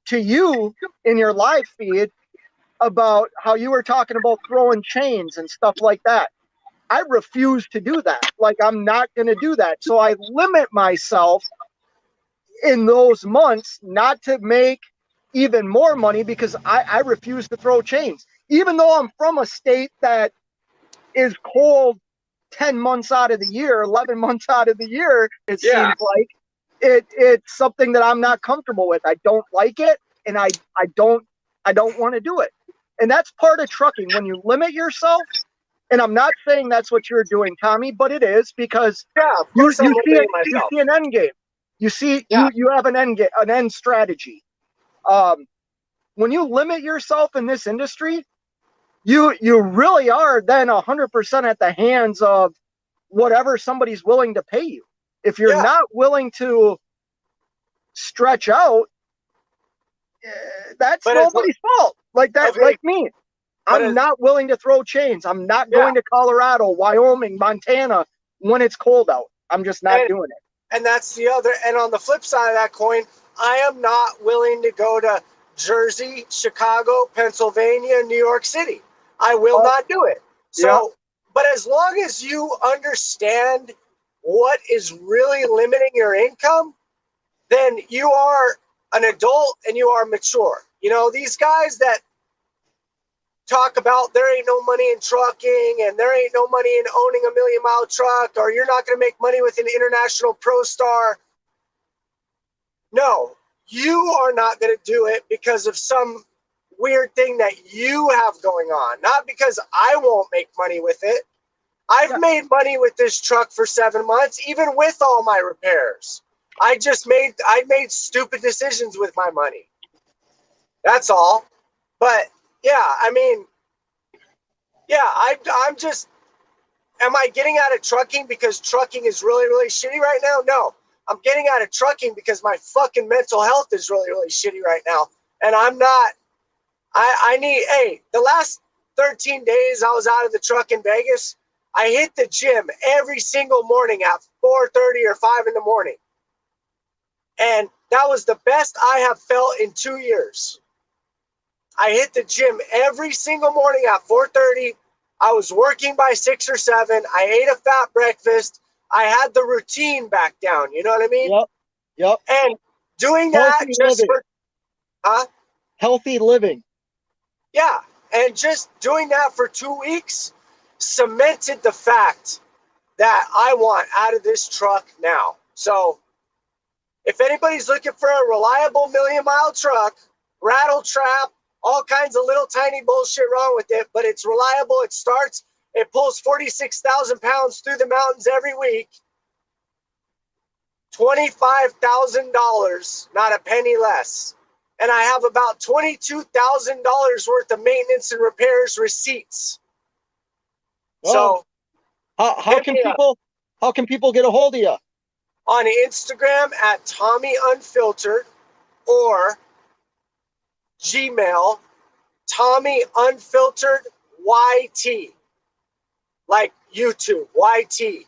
[SPEAKER 1] to you in your live feed about how you were talking about throwing chains and stuff like that. I refuse to do that. Like, I'm not going to do that. So I limit myself in those months not to make even more money because I refuse to throw chains. Even though I'm from a state that is cold 10 months out of the year, 11 months out of the year, it seems like it's something that I'm not comfortable with. I don't like it, and I don't want to do it. And that's part of trucking. When you limit yourself, and I'm not saying that's what you're doing, Tommy, but it is because
[SPEAKER 3] of
[SPEAKER 1] you
[SPEAKER 3] course I'm
[SPEAKER 1] see
[SPEAKER 3] limiting myself.
[SPEAKER 1] an end game. You see you have an end strategy. When you limit yourself in this industry, you really are then 100% at the hands of whatever somebody's willing to pay you. If you're not willing to stretch out, that's nobody's fault. Like that,
[SPEAKER 3] Okay.
[SPEAKER 1] like me. I'm not willing to throw chains. I'm not going to Colorado, Wyoming, Montana when it's cold out. I'm just not doing it.
[SPEAKER 3] And that's the other. And on the flip side of that coin, I am not willing to go to Jersey, Chicago, Pennsylvania, New York City. I will not do it. So, but as long as you understand what is really limiting your income, then you are an adult and you are mature. You know, these guys that talk about there ain't no money in trucking and there ain't no money in owning a 1,000,000-mile truck, or you're not going to make money with an international pro star. No, you are not going to do it because of some weird thing that you have going on, not because I won't make money with it. I've made money with this truck for 7 months, even with all my repairs. I made stupid decisions with my money. That's all. But yeah, I mean, I'm just, am I getting out of trucking because trucking is really, really shitty right now? No, I'm getting out of trucking because my fucking mental health is really, really shitty right now. And I'm not, the last 13 days I was out of the truck in Vegas, I hit the gym every single morning at 4:30 or 5 in the morning. And that was the best I have felt in 2 years. I hit the gym every single morning at 4:30. I was working by 6 or 7. I ate a fat breakfast. I had the routine back down. You know what I mean?
[SPEAKER 1] Yep.
[SPEAKER 3] And doing that
[SPEAKER 1] healthy living.
[SPEAKER 3] Yeah. And just doing that for 2 weeks cemented the fact that I want out of this truck now. So if anybody's looking for a reliable 1,000,000-mile truck, rattle trap, all kinds of little tiny bullshit wrong with it, but it's reliable. It pulls 46,000 pounds through the mountains every week. $25,000, not a penny less. And I have about $22,000 worth of maintenance and repairs receipts.
[SPEAKER 1] So how can people get a hold of you?
[SPEAKER 3] On Instagram at Tommy Unfiltered or Gmail, Tommy Unfiltered YT, like YouTube, YT.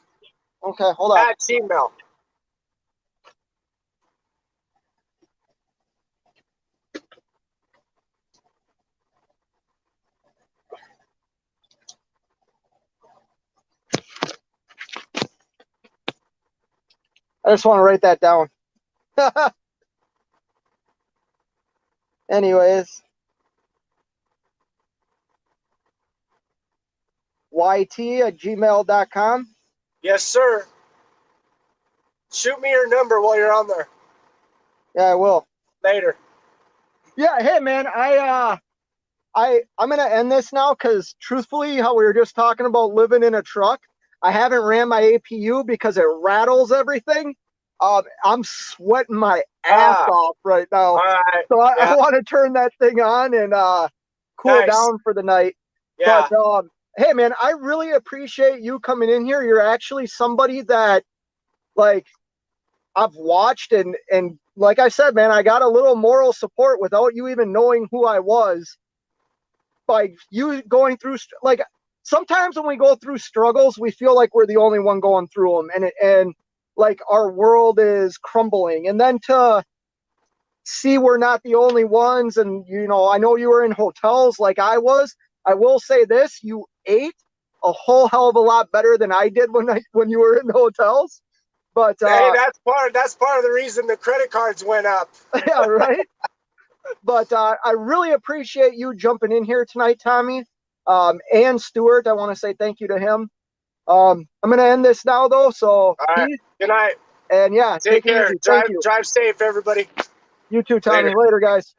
[SPEAKER 1] Okay, hold on.
[SPEAKER 3] At Gmail.
[SPEAKER 1] I just want to write that down. Anyways. YT@gmail.com.
[SPEAKER 3] Yes, sir. Shoot me your number while you're on there.
[SPEAKER 1] Yeah, I will.
[SPEAKER 3] Later.
[SPEAKER 1] Yeah, hey man, I'm gonna end this now because truthfully, how we were just talking about living in a truck, I haven't ran my APU because it rattles everything. I'm sweating my ass off right now.
[SPEAKER 3] All right.
[SPEAKER 1] So I want to turn that thing on and cool down for the night.
[SPEAKER 3] Yeah.
[SPEAKER 1] But hey man, I really appreciate you coming in here. You're actually somebody that like I've watched and like I said, man, I got a little moral support without you even knowing who I was. By you going through, like sometimes when we go through struggles, we feel like we're the only one going through them, and like our world is crumbling. And then to see we're not the only ones, and you know, I know you were in hotels like I was. I will say this: you ate a whole hell of a lot better than I did when you were in the hotels. But
[SPEAKER 3] hey, that's part of the reason the credit cards went up.
[SPEAKER 1] yeah, right. But I really appreciate you jumping in here tonight, Tommy. And Stuart, I want to say thank you to him. I'm going to end this now, though. So,
[SPEAKER 3] All right.
[SPEAKER 1] peace.
[SPEAKER 3] Good night.
[SPEAKER 1] And yeah,
[SPEAKER 3] Take
[SPEAKER 1] take it
[SPEAKER 3] care.
[SPEAKER 1] easy. Thank you.
[SPEAKER 3] Drive safe, everybody.
[SPEAKER 1] You too, Tommy.
[SPEAKER 3] Later.
[SPEAKER 1] Later, guys.